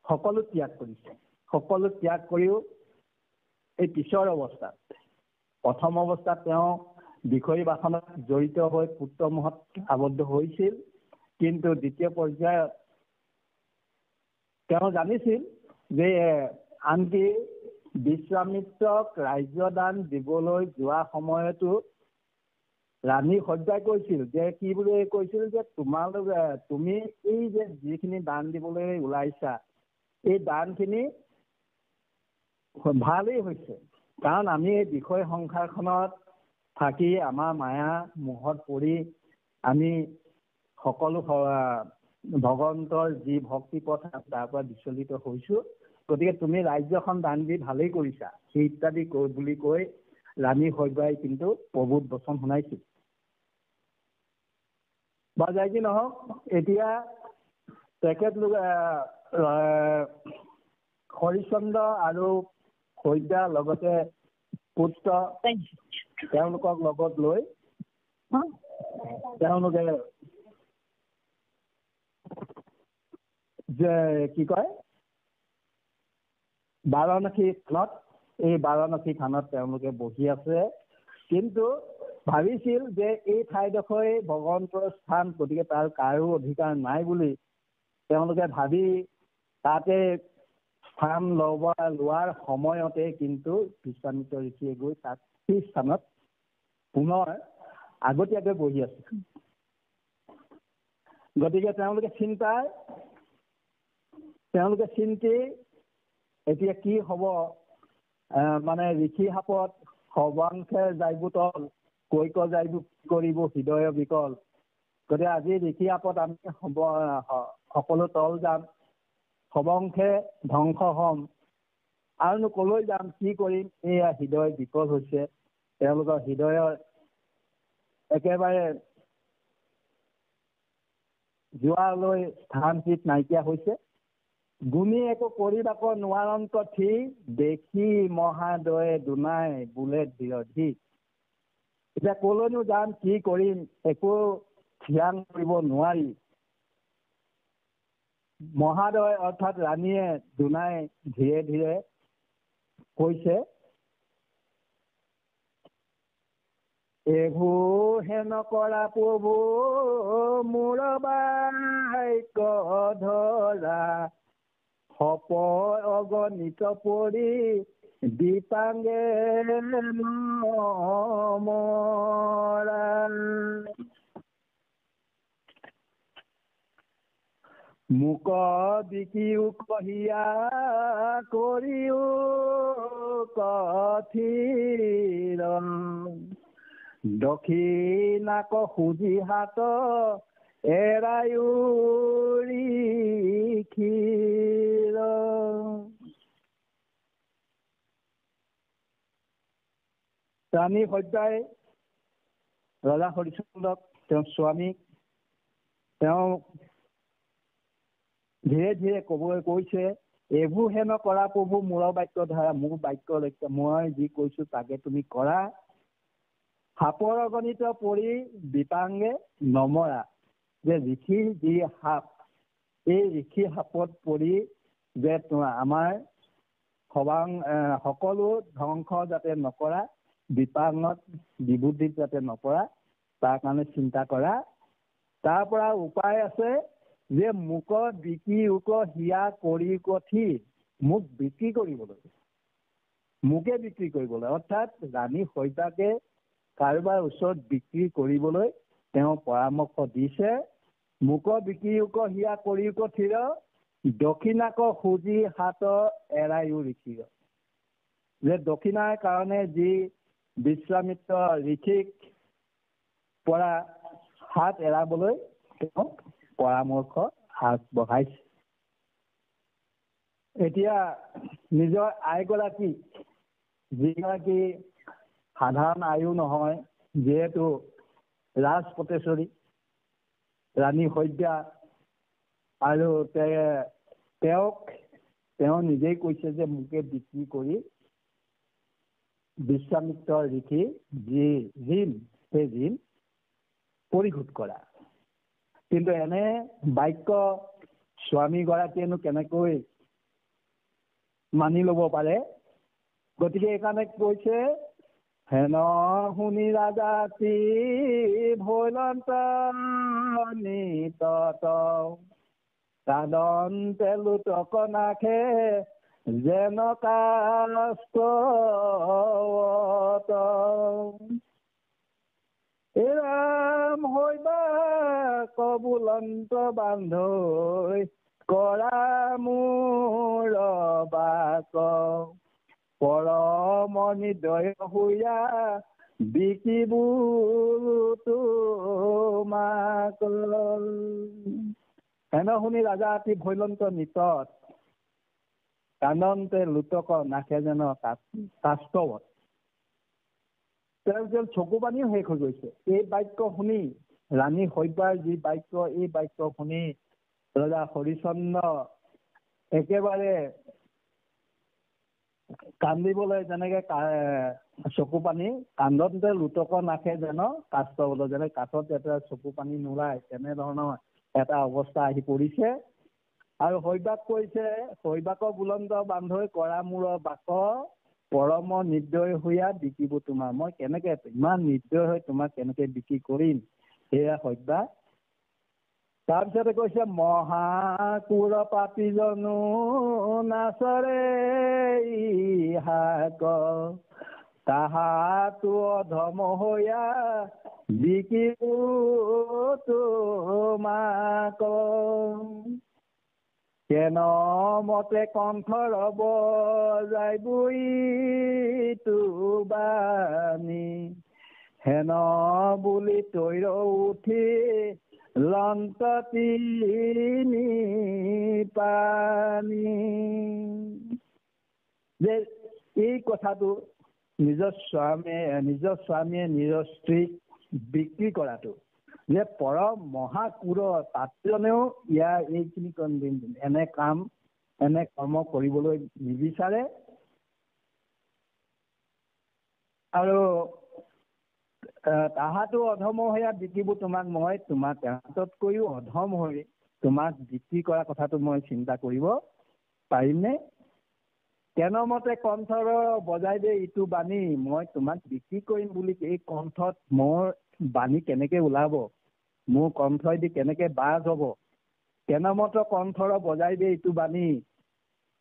সকলো ত্যাগ কৰিছে। সকলো ত্যাগ কৰিও এই পিছৰ অৱস্থাত, প্ৰথম অৱস্থাত তেওঁ বিষয়ী বাসনত জড়িত হৈ পুত্ৰমোহত আবদ্ধ হৈছিল। কিন্তু দ্বিতীয় পৰ্যায়ত তেওঁ জানিছিল যে আনকি বিশ্বামিত্ৰক ৰাজ্যদান দিবলৈ যোৱা সময়তো ৰাণী সজ্জাই কৈছিল যে কি বুলি কৈছিল যে তুমি এই যে যিখিনি দান দিবলৈ ওলাইছা, এই দানখিনি ভালেই হৈছে। কাৰণ আমি এই বিষয় সংসাৰখনত থাকি আমাৰ মায়া মোহত পৰি আমি সকলো ভগৱন্তৰ যি ভক্তি পথ তাৰ পৰা বিচলিত হৈছো। গতিকে তুমি ৰাজ্যখন দান দি ভালেই কৰিছা, সেই ইত্যাদি বুলি কৈ ৰাণী সজ্জাই কিন্তু প্ৰভূত বচন শুনাইছিল। বা যাই কি নহওক, এতিয়া তেখেতলোক হৰিশ্চন্দ্ৰ আৰু সজ্জা লগতে পুত্ৰ তেওঁলোকক লগত লৈ তেওঁলোকে যে কি কয় বাৰাণসী থানত, এই বাৰাণসী থানত তেওঁলোকে বহি আছে। কিন্তু ভাবিছিল যে এই ঠাইডোখৰে ভগৱন্তৰ স্থান, গতিকে তাৰ কাৰো অধিকাৰ নাই বুলি তেওঁলোকে ভাবি তাতে স্থান লোৱাৰ সময়তে কিন্তু বিশ্বামিত্ৰ ঋষিয়ে গৈ তাত সেই স্থানত পুনৰ আগতীয়াকৈ বহি আছে। গতিকে তেওঁলোকে চিন্তি এতিয়া কি হব, মানে ঋষি সাপত সৰ্বাংশে যাইবুতল কৈক যাইবু কৰিব হৃদয় বিকল। গতিকে আজি ঋষি সাপত আমি সকলো তল যাম, সবংশে ধ্বংস হম, আৰুনো কলৈ যাম, কি কৰিম, এয়া হৃদয় বিকল হৈছে। তেওঁলোকৰ হৃদয়ৰ একেবাৰে যোৱালৈ স্থান চিত নাইকিয়া হৈছে। গুণী একো কৰিবাক নোৱাৰন্ত ঠিক, দেখি মহাদয়ে দুনাই বোলে বিৰধি। এতিয়া কলৈনো যাম, কি কৰিম, একো ধ্যান কৰিব নোৱাৰি। মহাদয় অৰ্থাৎ ৰাণীয়ে দুনাই ধীৰে ধীৰে কৈছে, এইবোৰ হে নকৰা প্ৰভু মোৰ বাক্য ধৰা, সপ অগণিত পৰি দীপাংগে নমৰা। মোক বিকিও কহিয়া কৰিও কথিৰ দক্ষিণাক খুজি হাত এৰায়ো ৰিখিৰ। ৰাণী সত্যই ৰজা হৰিশ্চন্দ্ৰক তেওঁৰ স্বামীক তেওঁ ধীৰে ধীৰে কবলৈ কৈছে, এইবোৰ হেন কৰা প্ৰভু মূৰৰ বাক্য ধাৰা, মোৰ বাক্য লক্ষ্য, মই যি কৈছো তাকে তুমি কৰা। সাপৰ অগণিত পৰি বিপাঙে নমৰা। যে ঋষিৰ যি সাপ, এই ঋষি সাপত পৰি যে আমাৰ সকলো ধ্বংস যাতে নকৰা, বিপাঙত বিভূতিত যাতে নপৰা, তাৰ কাৰণে চিন্তা কৰা। তাৰ পৰা উপায় আছে যে মোক বিকি উক হিয়া কৰি কঠি, মোক বিক্ৰী কৰিবলৈ, মোকে বিক্ৰী কৰিবলৈ, অৰ্থাৎ ৰাণী সৈতাকে কাৰোবাৰ ওচৰত বিক্ৰী কৰিবলৈ তেওঁ পৰামৰ্শ দিছে। মোক বিকি উক হিয়া কৰি কঠিৰ দক্ষিণাক খুজি হাত এৰায়ো ঋষিৰ। যে দক্ষিণাৰ কাৰণে যি বিশ্বামিত্ৰ ঋষিক পৰা হাত এৰাবলৈ তেওঁ পৰামৰ্শ আগবঢ়াইছে। এতিয়া নিজৰ আইগৰাকীক, যিগৰাকী সাধাৰণ আয়ো নহয়, যিহেতু ৰাজপটেশ্বৰী ৰাণী সন্ধ্যা, আৰু তেওঁ নিজেই কৈছে যে মোকে বিক্ৰী কৰি বিশ্বামিত্ৰ ঋষি যি ঋণ, সেই ঋণ পৰিশোধ কৰা। কিন্তু এনে বাক্য স্বামীগৰাকীয়েনো কেনেকৈ মানি লব পাৰে? গতিকে এইকাৰণে কৈছে, হেন শুনি ৰাজাতি ভৈলন্ত নিত কাদন্তে লুটক নাখে যেন কাষ্ট এৰাম হৈবা কবুলন্ত বান্ধৈ কৰা মোৰ বাক পৰম নিদয় হৈয়া বিকিবো তোমাক। হেন শুনি ৰাজা অতি ভৈলন্ত নিতত কানন্তে লুটক নাখে যেন কাষ্টৱত। তেওঁ যেন চকু পানীও শেষ হৈ গৈছে। এই বাক্য শুনি, ৰাণী সন্ধ্যাৰ যি বাক্য, এই বাক্য শুনি ৰজা হৰিশ্চন্দ্ৰ একেবাৰে কান্দিবলৈ, যেনেকে চকু পানী কান্দতে লুটক নাখে যেন কাষ্টৱত, যেনে কাঠত এটা চকু পানী নোলায়, তেনেধৰণৰ এটা অৱস্থা আহি পৰিছে। আৰু শৈবাক কৈছে, শৈবাক বুলন্ত বান্ধৈ কৰা মোৰ বাক পৰম নিৰ্দয় হৈয়া বিকিব তোমাৰ। মই কেনেকে ইমান নিৰ্দয় হৈ তোমাক কেনেকে বিক্ৰী কৰিম, সেয়া সত্যা। তাৰপিছতে কৈছে, মহাকুৰ পাপী জনো নাচৰে ইহাক তাহাতো অধম হৈয়া বিকিব তোমাক। কেন মতে কণ্ঠ ৰব যাই বই বাণী, হেন বুলি তৈৰ উঠি লন্ত তিনি পানী। যে এই কথাটো নিজৰ স্বামীয়ে নিজৰ স্ত্ৰীক বিক্ৰী কৰাটো, যে পৰম মহাকুৰ পাপীজনেও ইয়াৰ এইখিনি এনে কৰ্ম কৰিবলৈ নিবিচাৰে। আৰু তাহাতো অধম হৈয়া বিকিব তোমাক, মই তোমাক তাহাঁততকৈও অধম হৈ তোমাক বিক্ৰী কৰা কথাটো মই চিন্তা কৰিব পাৰিমনে? কেন মতে কণ্ঠৰ বজাই দে ইটো বাণী, মই তোমাক বিক্ৰী কৰিম বুলি এই কণ্ঠত মোৰ বাণী কেনেকে ওলাব, মোৰ কণ্ঠই দি কেনেকে বাজ হব? কেন মতে কণ্ঠৰ বজাই দে ইটো বাণী,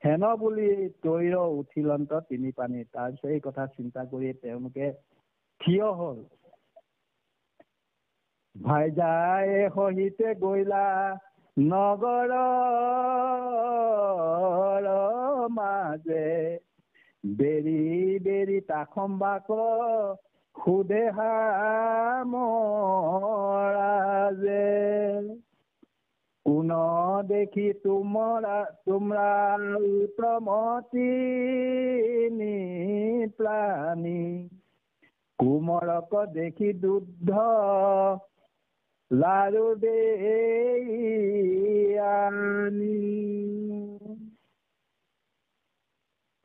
হেন বুলি তৈৰ উঠিলন্ত তিনি পানী। তাৰপিছত এই কথা চিন্তা কৰি তেওঁলোকে থিয় হল। ভাই যায় সহিতে গৈলা নগৰৰ মাজে বেৰি বেৰি তাখম্বাক সুধে সামৰাজে কোন দেখি তোমৰা উত্তমতি প্ৰাণী কুমৰক দেখি দুগ্ধ লাৰু দেয়ানি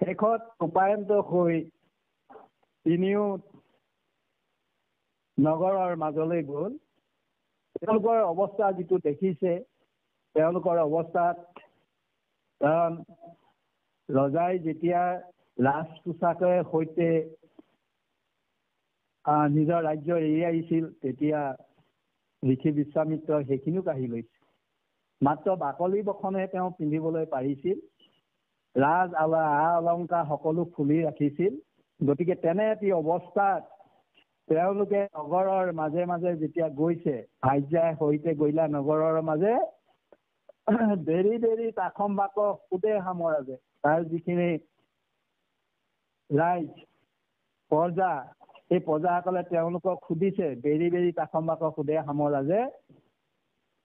শেষত উপায়ন্ত হৈ তিনিও নগৰৰ মাজলৈ গ'ল। তেওঁলোকৰ অৱস্থা যিটো দেখিছে, তেওঁলোকৰ অৱস্থাত কাৰণ ৰজাই যেতিয়া ৰাজ পোছাকেৰে সৈতে নিজৰ ৰাজ্য এৰি আহিছিল, তেতিয়া ঋষি বিশ্বামিত্ৰ সেইখিনিও কাঢ়ি লৈছিল। মাত্ৰ বাকলি বখনে তেওঁ পিন্ধিবলৈ পাৰিছিল। ৰাজ আ অলংকাৰ সকলো খুলি ৰাখিছিল। গতিকে তেনে এটি অৱস্থাত তেওঁলোকে নগৰৰ মাজে মাজে যেতিয়া গৈছে, ভাৰ্যাৰ সৈতে গৈলা নগৰৰ মাজে বেৰি বেৰি তাখম্বাক সুধে সামৰাজে তাৰ যিখিনি ৰাইজ প্ৰজা, এই প্ৰজাসকলে তেওঁলোকক সুধিছে, বেৰি বেৰি তাখম্বাক সুধে সামৰাজে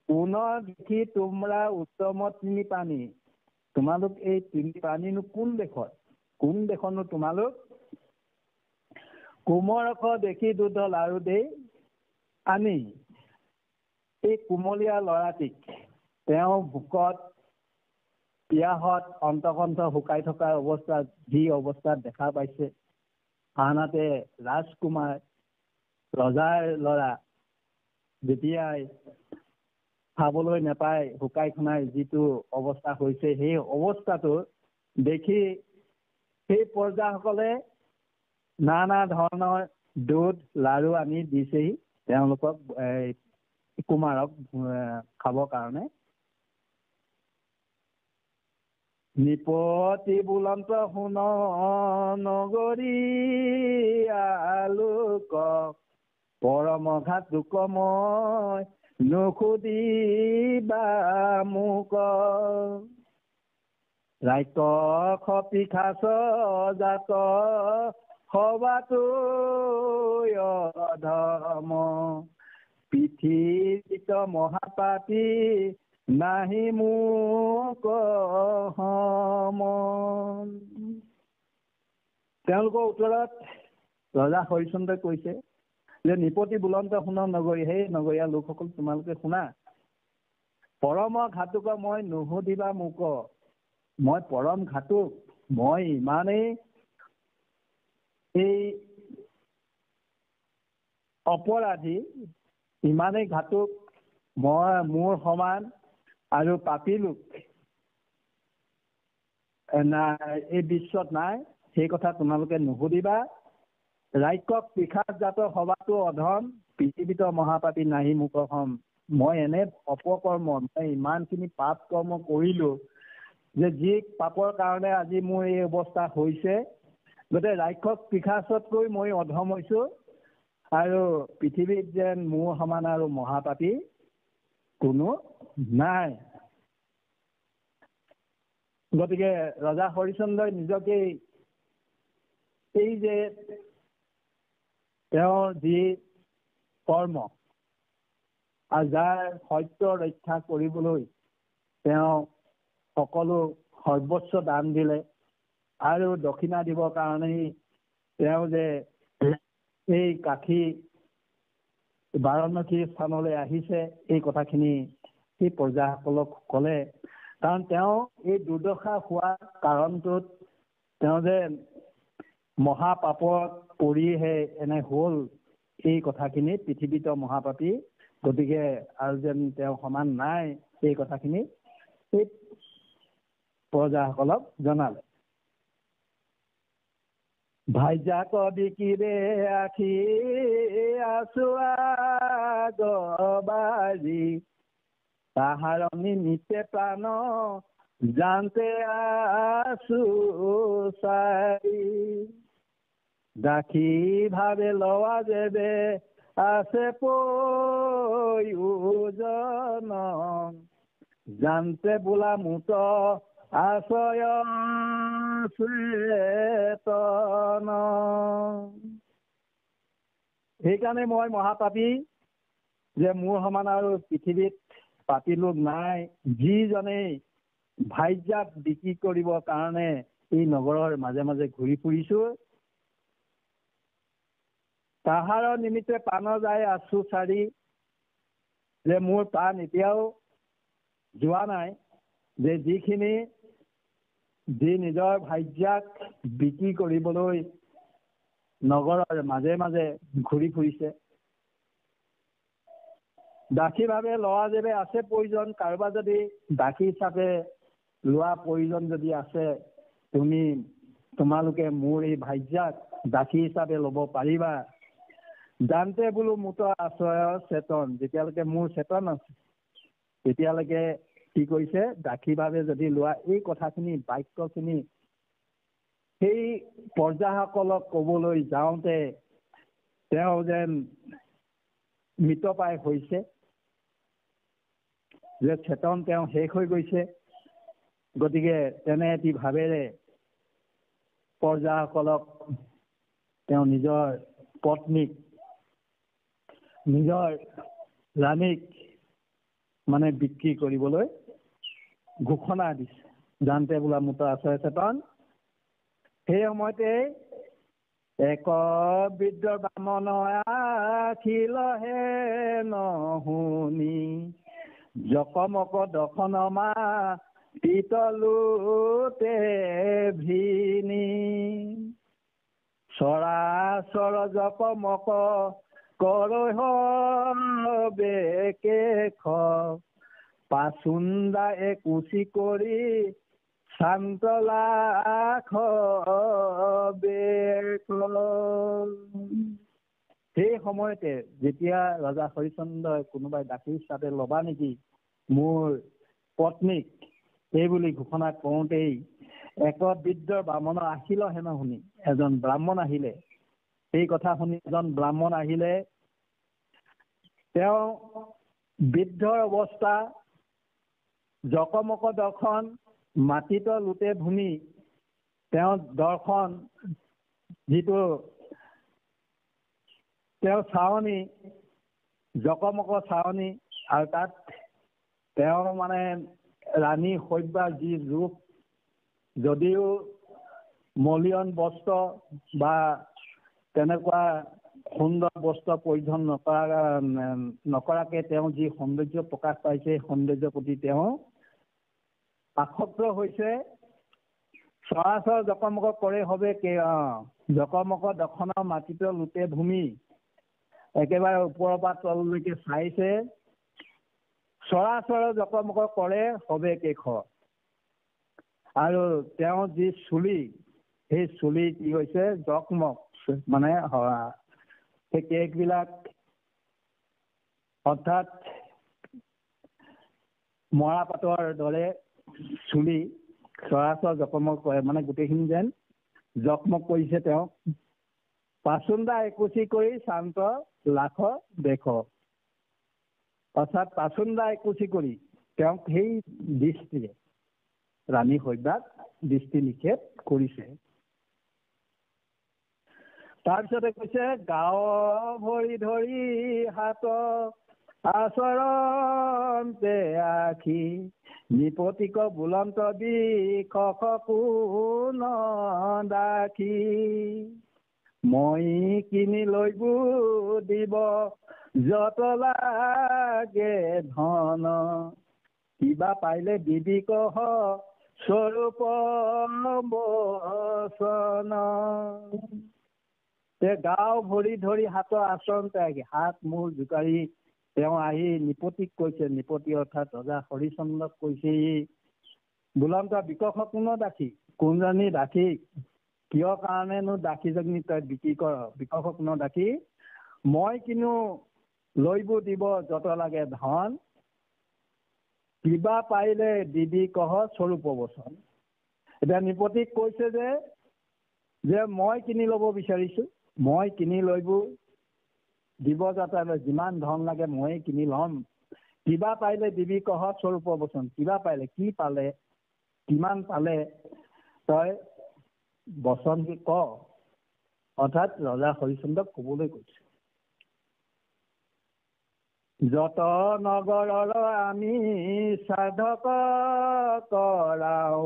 কোন দেখি তোমৰা উত্তম তিনি প্ৰাণী, তোমালোক এই তিনি প্ৰাণীনো কোন দেশনো তোমালোক কোমৰক দেখি দুধ লাৰু দেই আনি। এই কুমলীয়া ল'ৰাটিক তেওঁ ভোকত পিয়াহত অন্তকণ্ঠ শুকাই থকা অৱস্থাত যি অৱস্থাত দেখা পাইছে, আনহাতে ৰাজকুমাৰ ৰজাৰ ল'ৰা যেতিয়াই খাবলৈ নাপায় শুকাই খুনাই যিটো অৱস্থা হৈছে, সেই অৱস্থাটো দেখি সেই প্ৰজাসকলে নানা ধৰণৰ দুধ লাৰু আনি দিছেহি তেওঁলোকক কুমাৰক খাবৰ কাৰণে। নিপতি বুলন্ত শুন নগৰী আলোক পৰম ঘাতুক মই নুসুধিবা মোক ৰাক্ষস পিশাচ জাত সবাতো অধম পৃথিৱীত মহাপাপী নাহি মোক সম। তেওঁলোকৰ উত্তৰত ৰজা হৰিশ্চন্দ্ৰই কৈছে যে নিপতি বুলন্ত শুন নগৰী, সেই নগৰীয়া লোকসকল তোমালোকে শুনা, পৰম ঘাতুক মই নুসুধিবা মোক, মই পৰম ঘাতুক, মই ইমানেই এই অপৰাধী, ইমানেই ঘাতুক, মই মোৰ সমান আৰু পাপী লোক এই বিশ্বত নাই, সেই কথা তোমালোকে নুসুধিবা। ৰাক্ষস পিশাচ জাত সবাতো অধম পৃথিৱীত মহাপাপী নাহি মোক সম। মই এনে অপকৰ্ম, মই ইমানখিনি পাপ কৰ্ম কৰিলো যে যি পাপৰ কাৰণে আজি মোৰ এই অৱস্থা হৈছে, গতিকে ৰাক্ষস পিশাচতকৈ মই অধম হৈছো আৰু পৃথিৱীত যেন মোৰ সমান আৰু মহাপাপী কোনো নাই। গতিকে ৰজা হৰিশ্চন্দ্ৰই নিজকে এই যে তেওঁৰ যি কৰ্ম আৰু যাৰ সত্য ৰক্ষা কৰিবলৈ তেওঁ সকলো সৰ্বস্ব দান দিলে আৰু দক্ষিণা দিবৰ কাৰণেই তেওঁ যে এই কাশী বাৰাণসী স্থানলৈ আহিছে, এই কথাখিনি সেই প্ৰজাসকলক ক'লে। কাৰণ তেওঁ এই দুৰ্দশা হোৱাৰ কাৰণটোত তেওঁ যে মহাপাপত পৰিহে এনে হ'ল, এই কথাখিনি পৃথিৱীত মহাপাপী, গতিকে আৰু যেন তেওঁ সমান নাই, এই কথাখিনি এই প্ৰজাসকলক জনালে। ভাইজাক বিকিৰে আখি আছোৱা গবাৰী তাহাৰ নিমিত্তে প্ৰাণ জানতে আছো চাৰি দাসী ভাবে লৱা যেবে আছে প্ৰয়োজন জানতে বোলা মুত আশ্ৰয় চেতন। সেইকাৰণে মই মহাপাপী, যে মোৰ সমান আৰু পৃথিৱীত পাপী লোক নাই, যিজনেই ভাজ্যাক বিক্ৰী কৰিবৰ কাৰণে এই নগৰৰ মাজে মাজে ঘূৰি ফুৰিছো। তাহাৰৰ নিমিত্তে পাণ যায় আছো চাৰি, যে মোৰ প্ৰাণ এতিয়াও যোৱা নাই, যে যিখিনি নিজৰ ভাজ্যাক বিক্ৰী কৰিবলৈ নগৰৰ মাজে মাজে ঘূৰি ফুৰিছে। দাসী ভাৱে লোৱা যেবে আছে প্ৰয়োজন, কাৰোবাৰ যদি দাসী হিচাপে লোৱা প্ৰয়োজন যদি আছে, তোমালোকে মোৰ এই ভাজ্যাক দাসী হিচাপে ল'ব পাৰিবা। জানতে বোলো মুত আশ্ৰয় চেতন, যেতিয়ালৈকে মোৰ চেতন আছে তেতিয়ালৈকে কি কৰিছে, দাসী ভাৱে যদি লোৱা, এই কথাখিনি বাক্যখিনি সেই প্ৰজাসকলক কবলৈ যাওঁতে তেওঁ যেন মৃতপ্ৰায় হৈছে, যে চেতন তেওঁ শেষ হৈ গৈছে। গতিকে তেনে এটি ভাৱেৰে প্ৰজাসকলক তেওঁ নিজৰ পত্নীক, নিজৰ ৰাণীক মানে বিক্ৰী কৰিবলৈ ঘোষণা দিছে। জানতে বোলা মুত আশ্ৰয় চেতন। সেই সময়তে এক বৃদ্ধ বামন আখিলহে নশুনি, জকমক দখন মা পিতলোতে ভিনি, চৰাচৰ জকমক কৰহ বেকেশ, পাচুন্দা একুচি কৰি শান্তলাখ বেশ। সেই সময়তে যেতিয়া ৰজা হৰিশ্চন্দ্ৰই কোনোবাই দাসী হিচাপে ল'বা নেকি মোৰ পত্নীক, এই বুলি ঘোষণা কৰোঁতেই এক বৃদ্ধ ব্ৰাহ্মণ আহিল হেন শুনি, এজন ব্ৰাহ্মণ আহিলে। এই কথা শুনি এজন ব্ৰাহ্মণ আহিলে। তেওঁ বৃদ্ধৰ অৱস্থা, জকমক দৰ্শন, মাটিত লোটে ভূমি, তেওঁ দৰ্শন যিটো তেওঁ চাৱনি, জকমক চাৱনি, আৰু তাত তেওঁ মানে ৰাণী শৈব্যাৰ যি ৰূপ, যদিও মলিয়ন বস্ত্ৰ বা তেনেকুৱা সুন্দৰ বস্ত্ৰ পৰিধান নকৰাকে তেওঁ যি সৌন্দৰ্য প্ৰকাশ পাইছে, সৌন্দৰ্যৰ প্ৰতি তেওঁ আসক্ত হৈছে। চৰাচৰ জকমক কৰে হবে জকমক দৰ্শন মাটিত লোটে ভূমি, একেবাৰে ওপৰৰ পৰা তললৈকে চাইছে। চৰাচৰ জকমক কৰে হবে কেশ, আৰু তেওঁ যি চুলি, সেই চুলি কি হৈছে জকমক, মানে সেই কেশবিলাক অৰ্থাৎ মৰাপাতৰ দৰে চুলি, চৰাচৰ জকমক কৰে, মানে গোটেইখিনি যেন জকমক কৰিছে। তেওঁ পাচুন্দা একুচি কৰি শান্ত লাখ দেশ, অৰ্থাৎ পাচুন্দা একুচি কৰি তেওঁক সেই দৃষ্টিৰে ৰাণী শৈব্যাক দৃষ্টি নিক্ষেপ কৰিছে। তাৰপিছতে কৈছে, গাঁও ভৰি ধৰি হাত আচৰণতে আখি, নিপতিক বুলন্ত বিষ কোন দাখি, মই কিনি লৈবো দিব যত লাগে ধন, কিবা পাইলে দিবি কহ স্বৰূপ বচন। গাঁও ভৰি ধৰি হাতৰ আচৰণতে আহি, হাত মূৰ জোকাৰি তেওঁ আহি নিপতিক কৈছে, নিপতি অৰ্থাৎ ৰজা হৰিশ্চন্দ্ৰক কৈছে, বুলন্ত বিকশ কোন দাসী, কোনজনী দাসী, কিয় কাৰণেনো দাসীজনী তই বিক্ৰী কৰ, বিকশ কোন দাসী, মই কিনো লৈবো দিব যত লাগে ধন, কিবা পাৰিলে দিবি কহ স্বৰূপ বচন। এতিয়া নিপতিক কৈছে যে মই কিনি ল'ব বিচাৰিছো, মই কিনি লৈবো দিব যাতে, যিমান ধন লাগে ময়ে কিনি ল'ম, কিবা পাৰিলে দিবি কহ স্বৰূপ বচন, কিবা পাৰিলে, কি পালে, কিমান পালে তই বচন ক। অৰ্থাৎ ৰজা হৰিশ্চন্দ্ৰক কবলৈ কৈছে। যত নগৰৰ আমি সাধক কৰাও,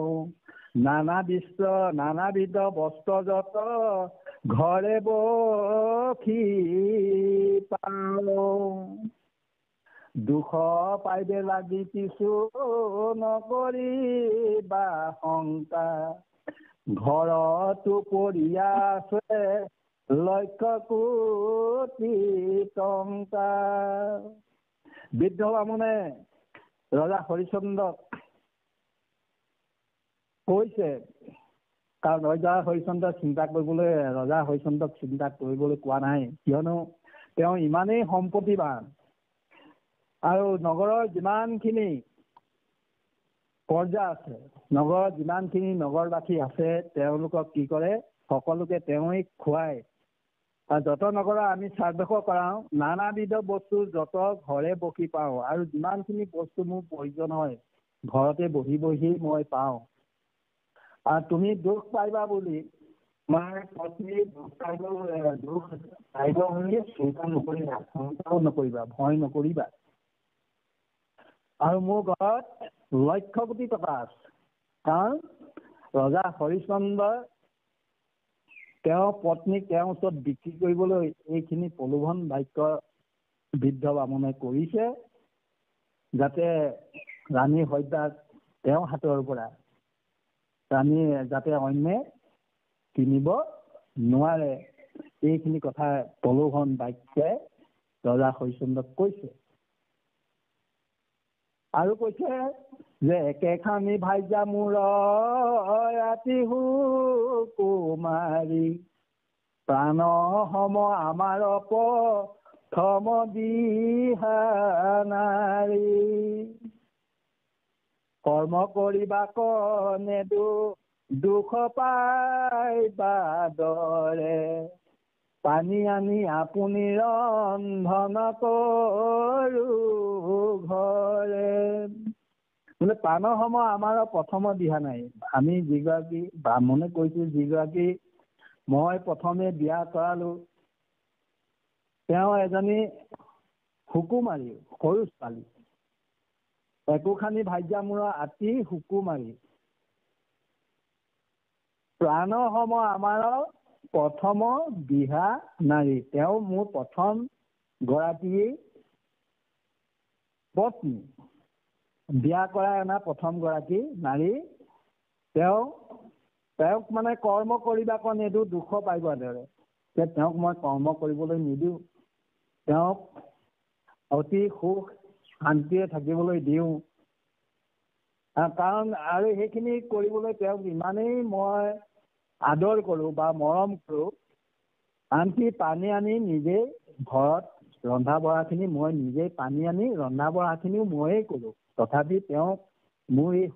নানাবিধ বস্ত্ৰ যত ঘৰে বখি পাও। দুখ পাইবে লাগি কিছু নকৰিবা শংকা, ঘৰতো পৰিয়া আছে লক্ষ্য কোটি টংকা। বৃদ্ধ বামুণে ৰজা হৰিশ্চন্দ্ৰক কৈছে, কাৰণ ৰজা হৰিশ্চন্দ্ৰক চিন্তা কৰিবলৈ কোৱা নাই, কিয়নো তেওঁ ইমানেই সম্পত্তিবান আৰু নগৰৰ যিমানখিনি প্ৰজা আছে, নগৰত যিমানখিনি নগৰবাসী আছে, তেওঁলোকক কি কৰে, সকলোকে তেওঁই খুৱায়। আৰু যত নগৰ আমি সাধক কৰাও, নানাবিধ বস্তু যত ঘৰে বহি পাওঁ, আৰু যিমানখিনি বস্তু মোৰ প্ৰয়োজন হয় ঘৰতে বহি মই পাওঁ। আৰু তুমি দুখ পাইবা বুলি, তোমাৰ পত্নী দুখ পাইব বুলি চিন্তা নকৰিবা, শংকাও নকৰিবা, ভয় নকৰিবা। আৰু মোৰ ঘৰত লক্ষ্য কোটি টকা আছে। কাৰণ ৰজা হৰিশ্চন্দ্ৰ তেওঁৰ পত্নীক তেওঁৰ ওচৰত বিক্ৰী কৰিবলৈ এইখিনি প্ৰলোভন বাক্য বৃদ্ধ বামুণে কৰিছে, যাতে ৰাণী হত্যাক তেওঁৰ হাতৰ পৰা ৰাণী যাতে অন্যে কিনিব নোৱাৰে, এইখিনি কথা প্ৰলোভন বাক্যে ৰজা হৰিশ্চন্দ্ৰক কৈছে। আৰু কৈছে যে একেখানি ভাইজা মূৰ ৰাতি সুকুমাৰী, প্ৰাণ সম আমাৰ প্ৰথম দিহানাৰী। কৰ্ম কৰিবা কনে দুখ পাইবা দৰে, পানী আনি আপুনি ৰন্ধন কৰো ঘৰে। বোলে প্ৰাণৰ সম আমাৰ প্ৰথম দিহা নাই। আমি যিগৰাকী ব্ৰাহ্মণে কৈছো, যিগৰাকী মই প্ৰথমে বিয়া কৰালো, তেওঁ এজনী সুকুমাৰী, সৰু ছোৱালী, একোখানি ভাজ্যা মূৰ আতি সুকুমাৰী, প্ৰাণ সম আমাৰ প্ৰথম দিহা নাৰী। তেওঁ মোৰ প্ৰথম গৰাকী পত্নী, বিয়া কৰা অনা প্ৰথম গৰাকী নাৰী। তেওঁক মানে কৰ্ম কৰিবা নিদিওঁ, দুখ পাইব দৰে, তেওঁক মই কৰ্ম কৰিবলৈ নিদিওঁ, তেওঁক অতি সুখ শান্তিৰে থাকিবলৈ দিওঁ। কাৰণ আৰু সেইখিনি কৰিবলৈ তেওঁক ইমানেই মই আদৰ কৰো বা মৰম কৰো, আনকি পানী আনি নিজে ঘৰত ৰন্ধা বঢ়াখিনি মই নিজেই পানী আনি ৰন্ধা বঢ়াখিনিও ময়েই কৰো। তথাপি তেওঁক মোৰ এই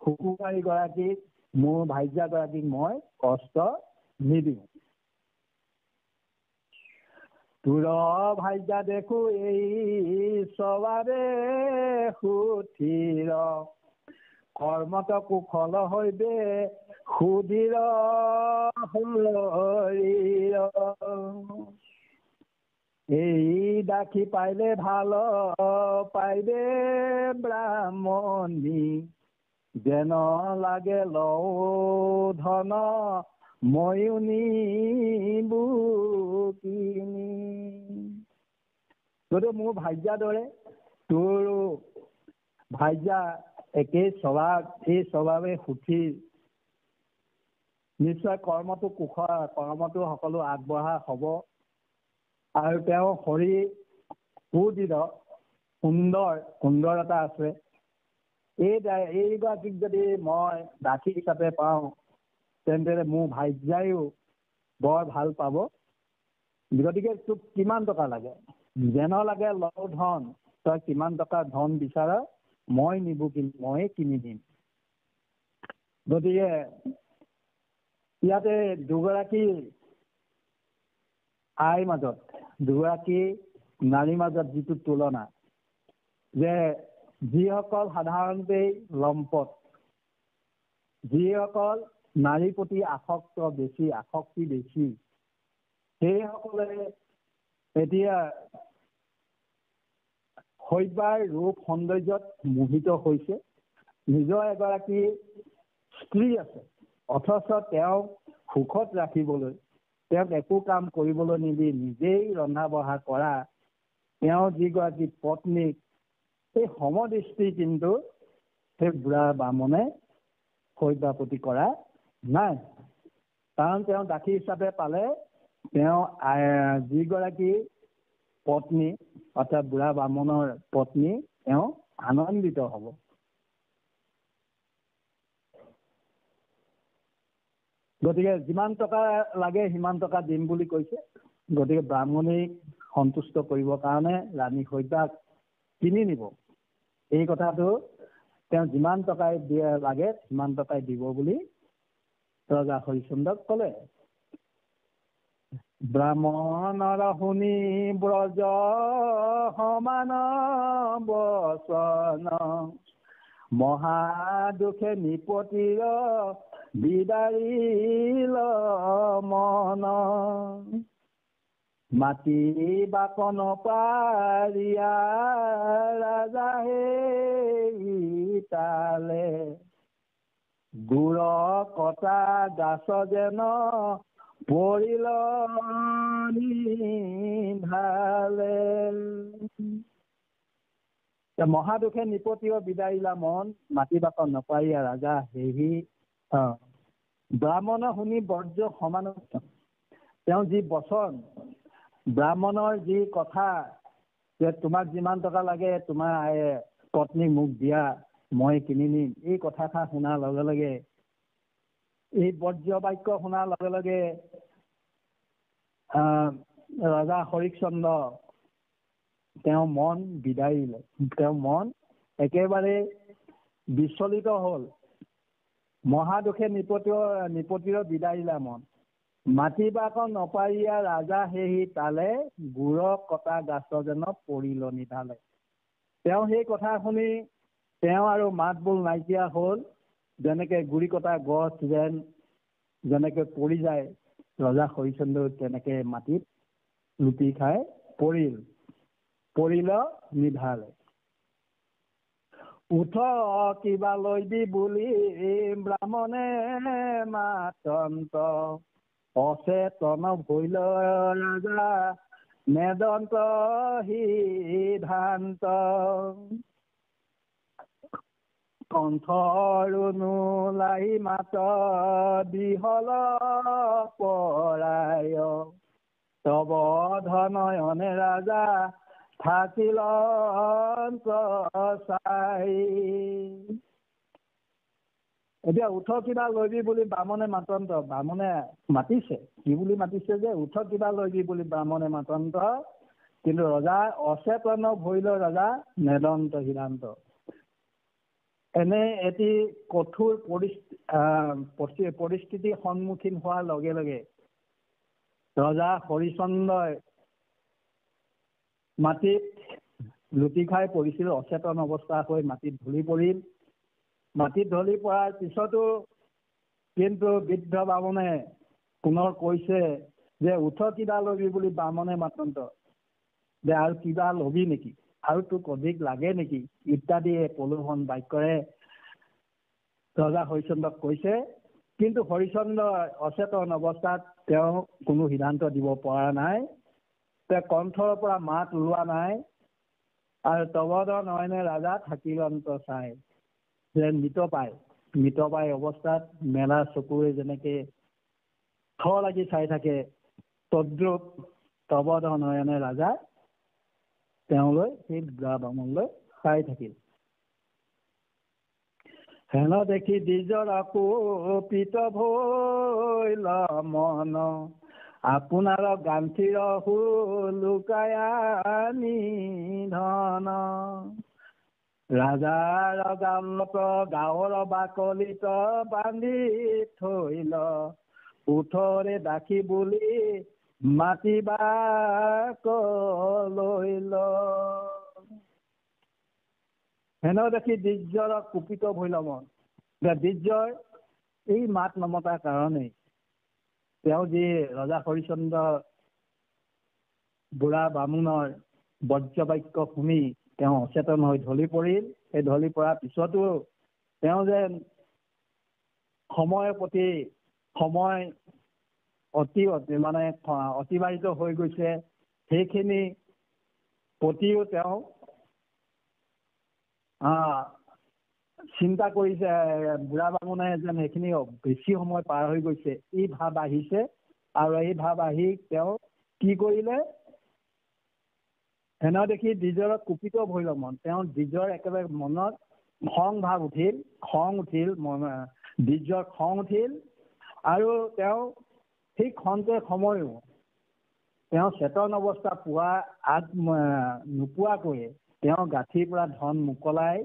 সুকুমাৰী গৰাকীক, মোৰ ভাইজা গৰাকীক মই কষ্ট নিদিওঁ। তোৰ ভাইজা দেখো এই স্বভাৱে সুধীৰ, কৰ্মত কুশল হৈবে সুধীৰ শৰীৰ। এই দাসী পাইলে ভাল পাইবে ব্ৰাহ্মণী, যেন লাগে লওঁ ধন ময়ো নিবো কিনি। গতিকে মোৰ ভাগ্যা দৰে তোৰো ভাগ্যা একেই স্বভাৱ, এই স্বভাৱে সুখী। নিশ্চয় কৰ্মটো কৰ্মটো সকলো আগবঢ়া হব। আৰু তেওঁ শৰীৰ সুদৃঢ়, সুন্দৰ এটা আছে। এইগৰাকীক যদি মই দাসী হিচাপে পাওঁ, তেন্তে মোৰ ভাগ্যায়ো বৰ ভাল পাব। গতিকে তোক কিমান টকা লাগে, যেন লাগে লওঁ ধন, তই কিমান টকা ধন বিচাৰ মই ময়ে কিনি দিম। গতিকে ইয়াতে দুগৰাকী আইৰ মাজত, দুগৰাকী নাৰীৰ মাজত যিটো তুলনা, যে যিসকল সাধাৰণতে লম্পট, যিসকল নাৰীৰ প্ৰতি আসক্তি বেছি, সেইসকলে এতিয়া শৈবাৰ ৰূপ সৌন্দৰ্যত মোহিত হৈছে। নিজৰ এগৰাকী স্ত্ৰী আছে, অথচ তেওঁক সুখত ৰাখিবলৈ, তেওঁক একো কাম কৰিবলৈ নিদি নিজেই ৰন্ধা বঢ়া কৰা তেওঁ যিগৰাকী পত্নীক সেই সমদৃষ্টি কিন্তু সেই বুঢ়া বামনে শৈবাৰ প্ৰতি কৰা নাই। কাৰণ তেওঁ দাসী হিচাপে পালে তেওঁ যিগৰাকী পত্নী অৰ্থাৎ বুঢ়া বামনৰ পত্নী তেওঁ আনন্দিত হ'ব। গতিকে যিমান টকা লাগে সিমান টকা দিম বুলি কৈছে। গতিকে ব্ৰাহ্মণীক সন্তুষ্ট কৰিবৰ কাৰণে ৰাণী শৈবাক কিনি নিব। এই কথাটো তেওঁ যিমান টকাই লাগে সিমান টকাই দিব বুলি ৰজা হৰিশ্চন্দ্ৰক ক'লে। ব্ৰাহ্মণৰ শুনি ব্ৰজ সমান বচন, মহাদুখে নিপতিৰ বিদাৰিল মন। মাটি বাকন পাৰিয়া ৰাজা সেই তালে, গুৰ কটা গাছ যেন পৰিল নিধালে। মহাদুখে নিপতিৰ বিদাৰিলা মন, মাটি বাকন নপাৰিয়া ৰাজা সেহি। ব্ৰাহ্মণৰ শুনি বৰ্জ সমান, তেওঁ যি বচন, ব্ৰাহ্মণৰ যি কথা যে তোমাক যিমান টকা লাগে তোমাৰ পত্নীক মোক দিয়া, মই কিনি নিম, এই কথাষাৰ শুনাৰ লগে লগে, এই বৰ্জ বাক্য শুনাৰ লগে লগে ৰজা হৰিশ্চন্দ্ৰ তেওঁ মন বিদাৰিলে। তেওঁ মন একেবাৰে বিচলিত হ'ল। মহাদুখে নিপতিৰ বিদাৰিলা মন, মাটি বাকন নপাৰিয়া ৰাজা সেহি তালে, গুৰ কটা গাছ যেন পৰিল নিধালে। তেওঁ সেই কথা শুনি তেওঁ আৰু মাত বোল নাইকিয়া হ'ল। যেনেকে গুৰি কটা গছ যেনেকে পৰি যায়, ৰজা হৰিশ্চন্দ্ৰ তেনেকে মাটিত লুটি খাই পৰিল নিধালে। উঠ কিবা লৈবি বুলি ব্ৰাহ্মণে মাতন্ত, অচেতন ভৈল ৰাজা মেদন্ত সিদ্ধান্ত। কণ্ঠৰু নোলাই মাত বিহল পৰায়, তব ধনয়নে ৰাজা থাকিল চাই। এতিয়া উঠ কিবা লৈবি বুলি ব্ৰাহ্মণে মাতন্ত, ব্ৰাহ্মণে মাতিছে, কি বুলি মাতিছে যে উঠ কিবা লৈবি বুলি ব্ৰাহ্মণে মাতন্ত, কিন্তু ৰজা অচেতন ভৈল ৰজা মেদন্ত সিদ্ধান্ত। এনে এটি কঠোৰ পৰিস্থিতিৰ সন্মুখীন হোৱাৰ লগে লগে ৰজা হৰিশ্চন্দ্ৰই মাটিত লুটি খাই পৰিছিল, অচেতন অৱস্থা হৈ মাটিত ঢলি পৰিল। মাটিত ঢলি পৰাৰ পিছতো কিন্তু বৃদ্ধ বামনে পুনৰ কৈছে যে উঠ কিবা লবি বুলি ব্ৰাহ্মণে মাতন্ত, যে আৰু কিবা লবি নেকি, আৰু তোক অধিক লাগে নেকি, ইত্যাদি প্ৰলোভন বাক্যৰে ৰজা হৰিশ্চন্দ্ৰক কৈছে। কিন্তু হৰিশ্চন্দ্ৰ অচেতন অৱস্থাত তেওঁ কোনো সিদ্ধান্ত দিব পৰা নাই, তেওঁ কণ্ঠৰ পৰা মাত ওলোৱা নাই। আৰু তবধ নয়নে ৰাজা থাকিলন্ত চাই, যে মৃতপাই অৱস্থাত মেলা চকুৰে যেনেকে থ লাগি চাই থাকে, তদ্ৰূপ তবধ নয়নে ৰাজা তেওঁলৈ, সেই বুঢ়া বামনলৈ চাই থাকিল। হেন দেখি দ্বিজৰ কুপিত ভৈল মন, আপোনাৰ গান্থীৰ লুকায়া নিধন। ৰাজাৰ গালত গাঁৱৰ বাকলিত বান্ধি থৈল, উঠৰে দাসী বুলি মাতিবাক লৈল। হেন দেখি দিৰ্যৰ কুপিত ভৈল মন। দিৰ্যৰ এই মাত নমতাৰ কাৰণেই তেওঁ যি ৰজা হৰিশ্চন্দ্ৰ বুঢ়া বামুণৰ বজ্ৰবাক্য শুনি তেওঁ অচেতন হৈ ঢলি পৰিল। সেই ঢলি পৰাৰ পিছতো তেওঁ যেন সময়ৰ প্ৰতি সময় অতিবাহিত হৈ গৈছে, সেইখিনি প্ৰতিও তেওঁ চিন্তা কৰিছে। বুঢ়া বামুণে যেন সেইখিনি বেছি সময় পাৰ হৈ গৈছে, এই ভাৱ আহিছে। আৰু এই ভাৱ আহি তেওঁ কি কৰিলে, হেন দেখি দ্বিজৰ কুপিত ভৈল মন। তেওঁ দ্বিজৰ একেবাৰে মনত খং ভাৱ উঠিল, দ্বিজৰ খং উঠিল। আৰু তেওঁ সেই খন্তেক সময়ো তেওঁ চেতন অৱস্থা নোপোৱাকৈ তেওঁ গাঁঠিৰ পৰা ধন মোকলাই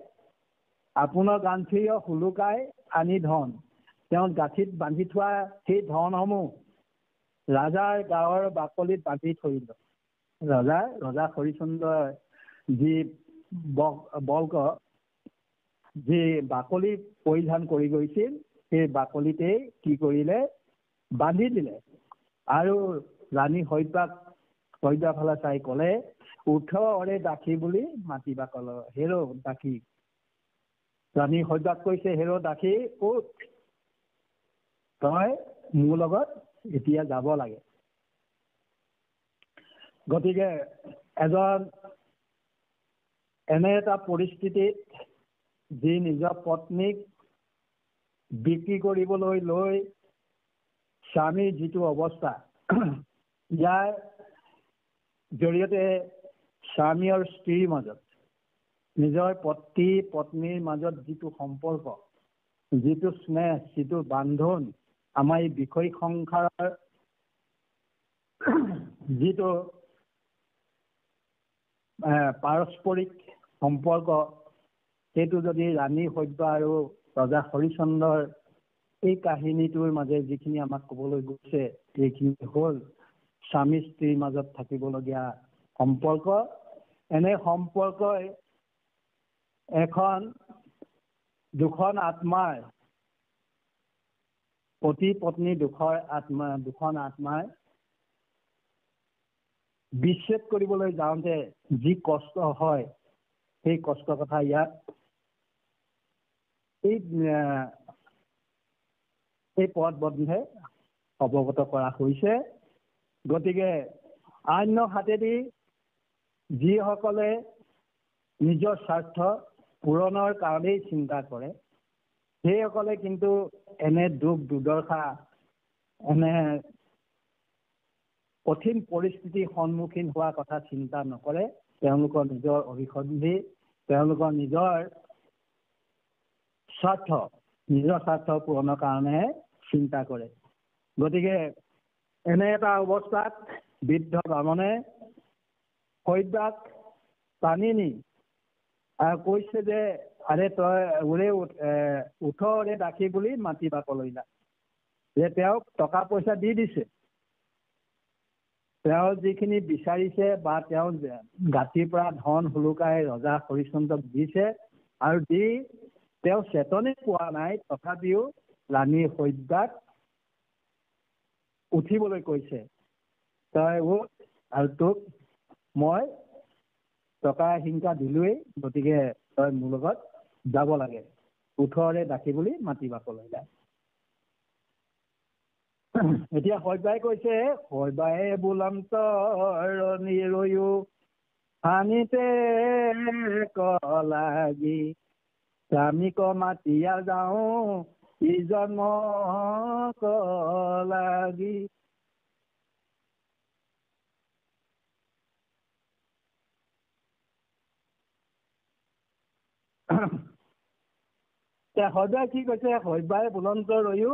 আপোনাৰ গাঁঠিৰ হুলুকাই আনি ধন, তেওঁ গাঁঠিত বান্ধি থোৱা সেই ধনসমূহ ৰাজাৰ গাঁৱৰ বাকলিত বান্ধি থৈল। ৰজা হৰিশ্চন্দ্ৰই যি বল্ক যি বাকলি পৰিধান কৰি গৈছিল, সেই বাকলিতেই কি কৰিলে, বান্ধি দিলে। আৰু ৰাণী হৰিদ্ৰাৰ ফালে চাই ক'লে, ওঠৰে দাসী বুলি মাতিবা কল। হেৰ দাসী। ৰাণী হৰিদ্ৰাক কৈছে, হেৰ দাসী উঠ, তই মোৰ লগত এতিয়া যাব লাগে। গতিকে এনে এটা পৰিস্থিতিত যি নিজৰ পত্নীক বিক্ৰী কৰিবলৈ লৈ স্বামীৰ যিটো অৱস্থা, ইয়াৰ জৰিয়তে স্বামী আৰু স্ত্ৰীৰ মাজত, নিজৰ পত্নীৰ মাজত যিটো সম্পৰ্ক, যিটো স্নেহ, যিটো বান্ধোন, আমাৰ এই বিষয় সংসাৰৰ যিটো পাৰস্পৰিক সম্পৰ্ক, সেইটো যদি ৰাণী হৰিদ্ৰা আৰু ৰজা হৰিশ্চন্দ্ৰৰ এই কাহিনীটোৰ মাজে যিখিনি আমাক ক'বলৈ গৈছে, এইখিনি হ'ল স্বামী স্ত্ৰীৰ মাজত থাকিবলগীয়া সম্পৰ্ক। এনে সম্পৰ্কই দুখন আত্মাৰ, পতি পত্নী দুখন আত্মাৰ বিচ্ছেদ কৰিবলৈ যাওঁতে যি কষ্ট হয়, সেই কষ্টৰ কথা ইয়াত এই পদ বন্ধে অৱগত কৰা হৈছে। গতিকে অন্য হাতেদি যিসকলে নিজৰ স্বাৰ্থ পূৰণৰ কাৰণেই চিন্তা কৰে, সেইসকলে কিন্তু এনে দুখ দুৰ্দশা, এনে কঠিন পৰিস্থিতিৰ সন্মুখীন হোৱাৰ কথা চিন্তা নকৰে। তেওঁলোকৰ নিজৰ অভিসন্ধি, তেওঁলোকৰ নিজৰ স্বাৰ্থ পূৰণৰ কাৰণেহে চিন্তা কৰে। গতিকে এনে এটা অৱস্থাত বৃদ্ধ বামনে হৰিদ্ৰাক টানি নি কৈছে যে, আৰে তই ওঠৰে দাসী বুলি মাতিবা কলৈলা। যে তেওঁক টকা পইচা দি দিছে, তেওঁ যিখিনি বিচাৰিছে বা তেওঁ গাঁঠিৰ পৰা ধন হুলুকাই ৰজা হৰিশ্চন্দ্ৰক দিছে, আৰু দি তেওঁ চেতনে পোৱা নাই, তথাপিও ৰাণী হৰিদ্ৰাক উঠিবলৈ কৈছে, তই উঠ আৰু তোক মই টকা হিংসা দিলোৱেই, গতিকে তই মোৰ লগত যাব লাগে, ওঠৰে দাসী বুলি মাতিবা কলৈলা। এতিয়া হৰিদ্ৰাই কৈছে, হৰিদ্ৰাই বুলন্তৰ ৰয়ো হানিতে কলাগি, স্বামীক মাতিয়া যাওঁ ইজন কলাগি। হৰিদ্ৰাই কি কৈছে, হৰিদ্ৰাই বুলন্তৰ ৰয়ো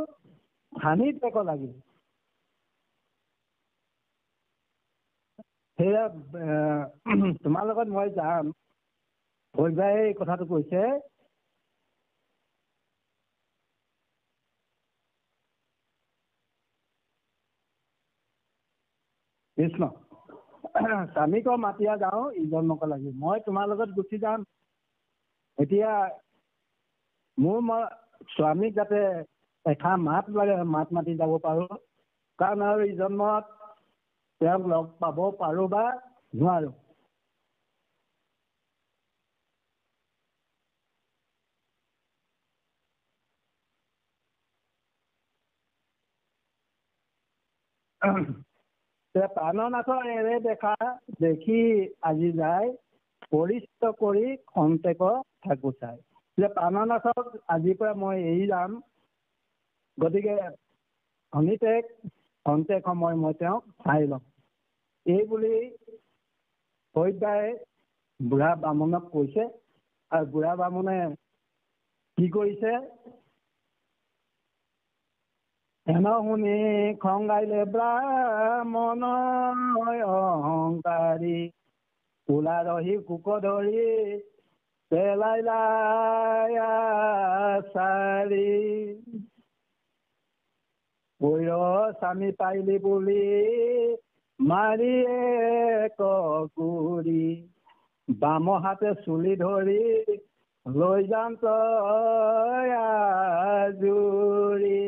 হানিতে কলাগি। সেয়া তোমাৰ লগত মই যাম, হৰিদ্ৰাই এই কথাটো কৈছে। কৃষ্ণ, স্বামীক মাতিয়া যাওঁ ইজন নকলাগি, মই তোমাৰ লগত গুচি যাম, এতিয়া মোৰ স্বামীক যাতে এষাৰ মাত লাগে, মাত মাতি যাব পাৰোঁ, কাৰণ আৰু এই জন্মত তেওঁক লগ পাব পাৰোঁ বা নোৱাৰোঁ। প্ৰাণনাথৰ এৰে দেখা দেখি আজি যায়, পৰিচিত কৰি খন্তেক থাকো চাই। যে প্ৰাণনাথক আজিৰ পৰা মই এৰি যাম, গতিকে খন্তেক সময় মই তেওঁক চাই লম, এই বুলি হৰিদ্বাৰে বুঢ়া বামুণক কৈছে। আৰু বুঢ়া বামুণে কি কৰিছে? হেন শুনি খংগাইলে ব্ৰাহ্মণ অহংকাৰী, কোলা ৰহি কুক ধৰি পেলাইলা চাৰি। কৈৰ স্বামী পাইলি বুলি মাৰি কুৰি, বাম হাতে চুলি ধৰি লৈ যাম তই আজুৰি।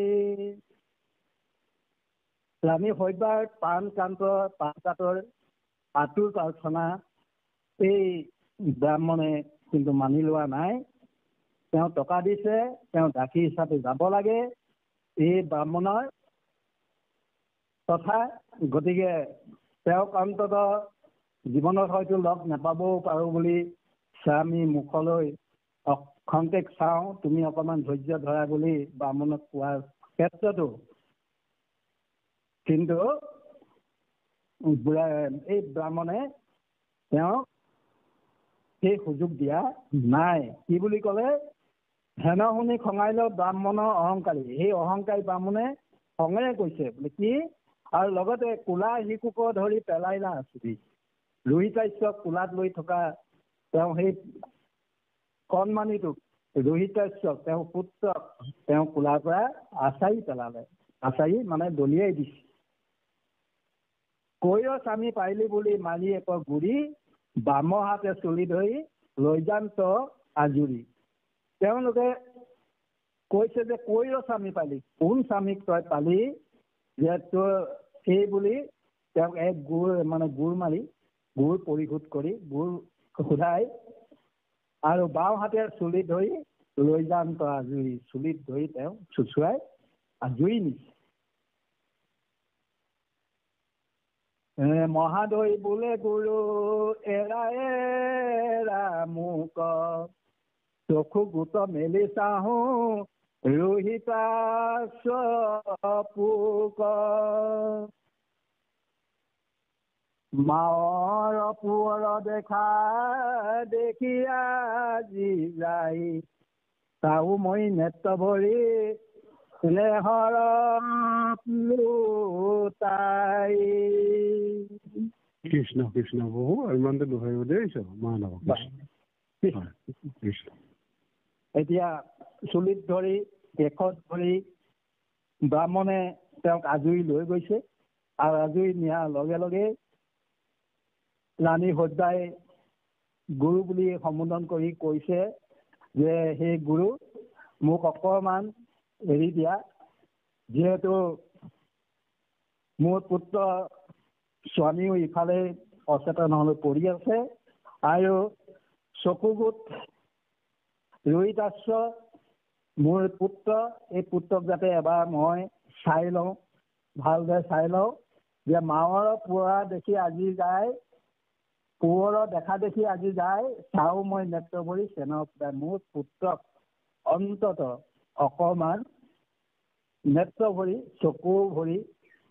ৰাণী হৰিদ্বাৰ পাণকাতৰ আতুৰ প্ৰাৰ্থনা এই ব্ৰাহ্মণে কিন্তু মানি লোৱা নাই। তেওঁ টকা দিছে, তেওঁ দাসী হিচাপে যাব লাগে এই ব্ৰাহ্মণৰ কথা। গতিকে তেওঁক অন্তত জীৱনত হয়তো লগ নাপাবও পাৰোঁ বুলি স্বামী মুখলৈ খন্তেক চাওঁ, তুমি অকণমান ধৈৰ্য ধৰা বুলি ব্ৰাহ্মণক কোৱাৰ ক্ষেত্ৰতো কিন্তু এই ব্ৰাহ্মণে তেওঁক সেই সুযোগ দিয়া নাই। কি বুলি ক'লে? হেন শুনি খঙাইলে ব্ৰাহ্মণৰ অহংকাৰী। এই অহংকাৰী ব্ৰাহ্মণে খঙেৰে কৈছে বোলে কি, আৰু লগতে কোলা শিশুক ধৰি পেলাইলা আচুৰি। ৰোহিতাস্যক কোলাত লৈ থকা তেওঁ সেই কণমানিটোক ৰোহিতাস্যক তেওঁ পুত্ৰক তেওঁ কোলাৰ পৰা আচাৰি পেলালে। আচাৰি মানে দলিয়াই দিছে। কৈৰ স্বামী পাৰিলি বুলি মাৰি গুৰি, বাম হাতে চুলি ধৰি লৈ যাম ত আজুৰি। তেওঁলোকে কৈছে যে কৈৰ স্বামী পালি, কোন স্বামীক তই পালি যে তোৰ সেই বুলি তেওঁক এক গুৰ মাৰি গুৰ পৰিশোধ কৰি গুৰ সোধাই আৰু বাওঁ হাতে চুলি ধৰি লৈ যাম তই আজুৰি। চুলিত ধৰি তেওঁ চুচুৱাই আজুৰি নিছে। মহাদৈ বোলে গুৰু এৰা মোক, চকু গোট মেলি চাহো ৰোহিতাস্য পোক। মাৱৰ পোৱৰ দেখা দেখি আজি যাই, তাও মই নেত্ৰ ভৰি লেহৰ লুটাই। কৃষ্ণ কৃষ্ণ বহু ইমানটো ধৰিব দেৰিছ মানৱ কৃষ্ণ। এতিয়া চুলিত ধৰি কেশত ধৰি ব্ৰাহ্মণে তেওঁক আজুৰি লৈ গৈছে। আৰু আজুৰি নিয়াৰ লগে লগে ৰাণী হৰিদ্বাৰে গুৰু বুলি সম্বোধন কৰি কৈছে যে সেই গুৰু, মোক অকণমান এৰি দিয়া, যিহেতু মোৰ পুত্ৰ স্বামীও ইফালে অচেতন হৈ পৰি আছে আৰু চকুগোট ৰোহিতাস্য মোৰ পুত্ৰ, এই পুত্ৰক যাতে এবাৰ মই চাই লওঁ, ভালদৰে চাই লওঁ যে মাৱৰ পোৱা দেখি আজি যায়, পোহৰৰ দেখা দেখি আজি যায়, চাও মই নেত্ৰ ভৰি চেনক মোৰ পুত্ৰক অন্তত অকণমান নেত্ৰ ভৰি, চকু ভৰি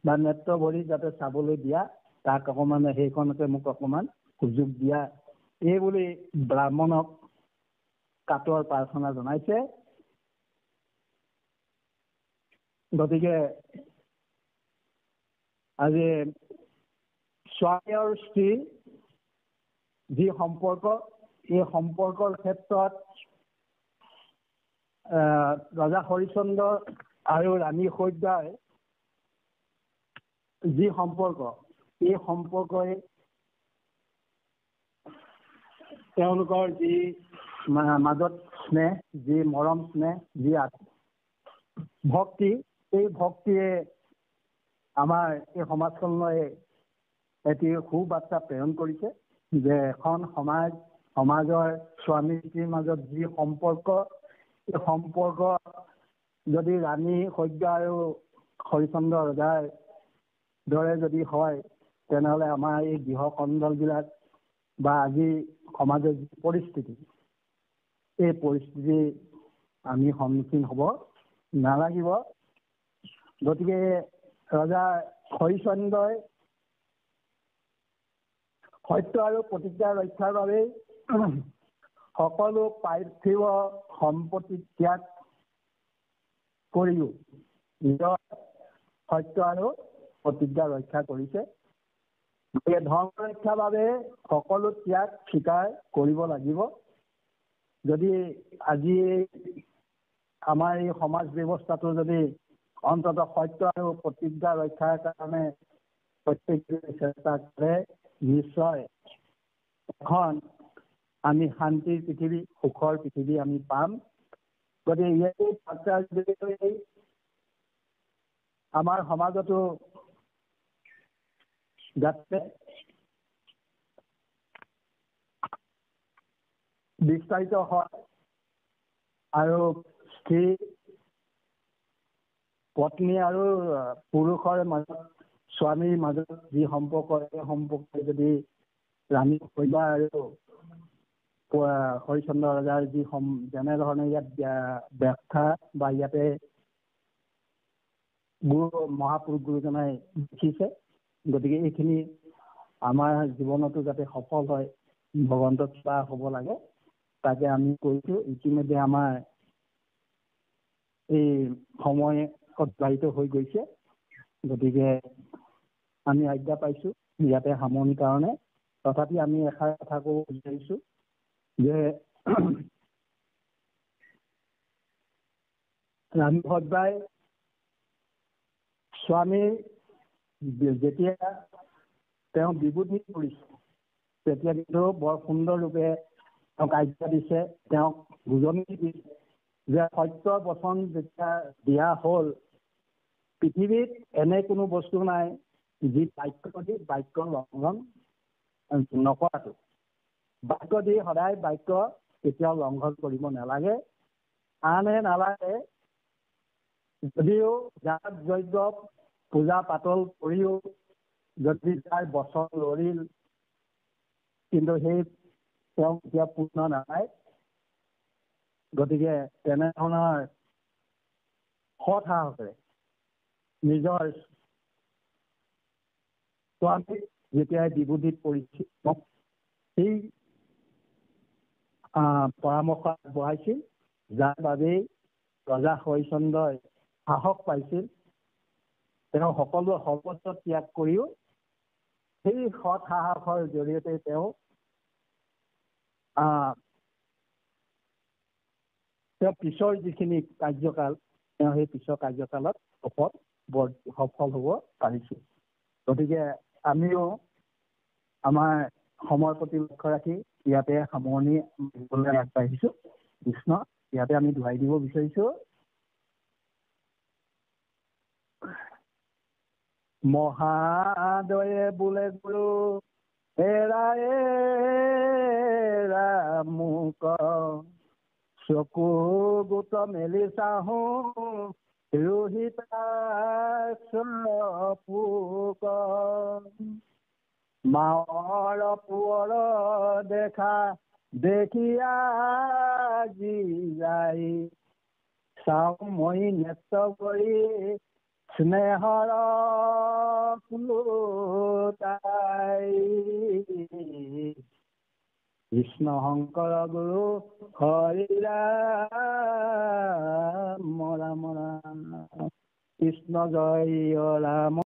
বা নেত্ৰ ভৰি যাতে চাবলৈ দিয়া, তাক অকণমান সেইখনকে মোক অকণমান সুযোগ দিয়া, এই বুলি ব্ৰাহ্মণক কাতৰ প্ৰাৰ্থনা জনাইছে। গতিকে আজি স্বামী আৰু স্ত্ৰী যি সম্পৰ্ক, এই সম্পৰ্কৰ ক্ষেত্ৰত ৰজা হৰিশ্চন্দ্ৰ আৰু ৰাণী হৰিদ্বাৰ যি সম্পৰ্ক, এই সম্পৰ্কই তেওঁলোকৰ যি মাজত স্নেহ, যি মৰম স্নেহ, যি ভক্তি, এই ভক্তিয়ে আমাৰ এই সমাজখনলৈ এটি সুবাৰ্তা প্ৰেৰণ কৰিছে যে এখন সমাজৰ স্বামী স্ত্ৰীৰ মাজত যি সম্পৰ্ক, এই সম্পৰ্ক যদি ৰাণী সজ্ঞা আৰু হৰিচন্দ্ৰ ৰজাৰ দৰে যদি হয়, তেনেহ'লে আমাৰ এই গৃহ কন্দলবিলাক বা আজি সমাজৰ যি পৰিস্থিতি, এই পৰিস্থিতি আমি সন্মুখীন হ'ব নালাগিব। গতিকে ৰজা হৰিশ্চন্দ্ৰই সত্য আৰু প্ৰতিজ্ঞা ৰক্ষাৰ বাবে সকলো পাৰ্থিৱ সম্পত্তি ত্যাগ কৰিও নিজৰ সত্য আৰু প্ৰতিজ্ঞা ৰক্ষা কৰিছে। ধৰ্ম ৰক্ষাৰ বাবে সকলো ত্যাগ স্বীকাৰ কৰিব লাগিব। যদি আজি আমাৰ এই সমাজ ব্যৱস্থাটো যদি অন্ততঃ সত্য আৰু প্ৰতিজ্ঞা ৰক্ষাৰ কাৰণে প্ৰত্যেকে চেষ্টা কৰে, নিশ্চয় এখন আমি শান্তিৰ পৃথিৱী, সুখৰ পৃথিৱী আমি পাম। গতিকে এই বাৰ্তাৰ জৰিয়তে আমাৰ সমাজতো যাতে বিস্তাৰিত হয় আৰু স্ত্ৰী পত্নী আৰু পুৰুষৰ মাজত, স্বামীৰ মাজত যি সম্পৰ্ক, এই সম্পৰ্ক যদি ৰাণী সজ্ঞা আৰু হৰিশ্চন্দ্ৰ ৰজাৰ যি যেনেধৰণে ইয়াত ব্যাখ্যা বা ইয়াতে মহাপুৰুষ গুৰুজনাই লিখিছে, গতিকে এইখিনি আমাৰ জীৱনতো যাতে সফল হয়, ভগৱন্তৰ কৃপা হ'ব লাগে, তাকে আমি কৈছোঁ। ইতিমধ্যে আমাৰ এই সময় অতিবাহিত হৈ গৈছে, গতিকে আমি আজ্ঞা পাইছোঁ ইয়াতে সামৰণিৰ কাৰণে। তথাপি আমি এষাৰ কথা ক'ব বিচাৰিছোঁ যে ৰাণী সজ্ঞাই স্বামীৰ যেতিয়া তেওঁ বিবুধি কৰিছে, তেতিয়া কিন্তু বৰ সুন্দৰ ৰূপে তেওঁক আজ্ঞা দিছে, তেওঁক বুজনি দিছে যে সত্য বচন যেতিয়া দিয়া হ'ল, পৃথিৱীত এনে কোনো বস্তু নাই যি বাক্য লংঘন নকৰাটো। বাক্য দি সদায় বাক্য কেতিয়াও লংঘন কৰিব নালাগে। আনে নালাগে যদিও যাগ যজ্ঞ পূজা পাতল কৰিও যদি তাৰ বচন লৰিল, কিন্তু সেই তেওঁ কেতিয়া পূৰ্ণ নাপায়। গতিকে তেনেধৰণৰ সৎ সাহসেৰে নিজৰ স্বামীক যেতিয়াই বিবুধিত পৰিছিল, সেই পৰামৰ্শ আগবঢ়াইছিল, যাৰ বাবেই ৰজা হৰিশ্চন্দ্ৰই সাহস পাইছিল। তেওঁ সকলো সৰ্বস্ব ত্যাগ কৰিও সেই সৎ সাহসৰ জৰিয়তে তেওঁ পিছৰ যিখিনি কাৰ্যকাল, তেওঁ সেই পিছৰ কাৰ্যকালত সফল হ'ব পাৰিছিল। গতিকে আমিও আমাৰ সময়ৰ প্ৰতি লক্ষ্য ৰাখি ইয়াতে সামৰণি দিবলৈ আগবাঢ়িছোঁ। কৃষ্ণ, ইয়াতে আমি ধুৱাই দিব বিচাৰিছোঁ। মহাদয়ে বোলে গুৰু এৰা মোক, চকু গোট মেলি চাহো ৰোহিতা পোক, মাৱৰ পোৱৰ দেখা দেখিয়া যি যাই, চাওঁ মই নেত্ৰ কৰি স্নেহৰ ফুলোতাই। কৃষ্ণ শংকৰ গুৰু হৰি ৰাম ৰাম ৰাম, কৃষ্ণ জয় ৰাম।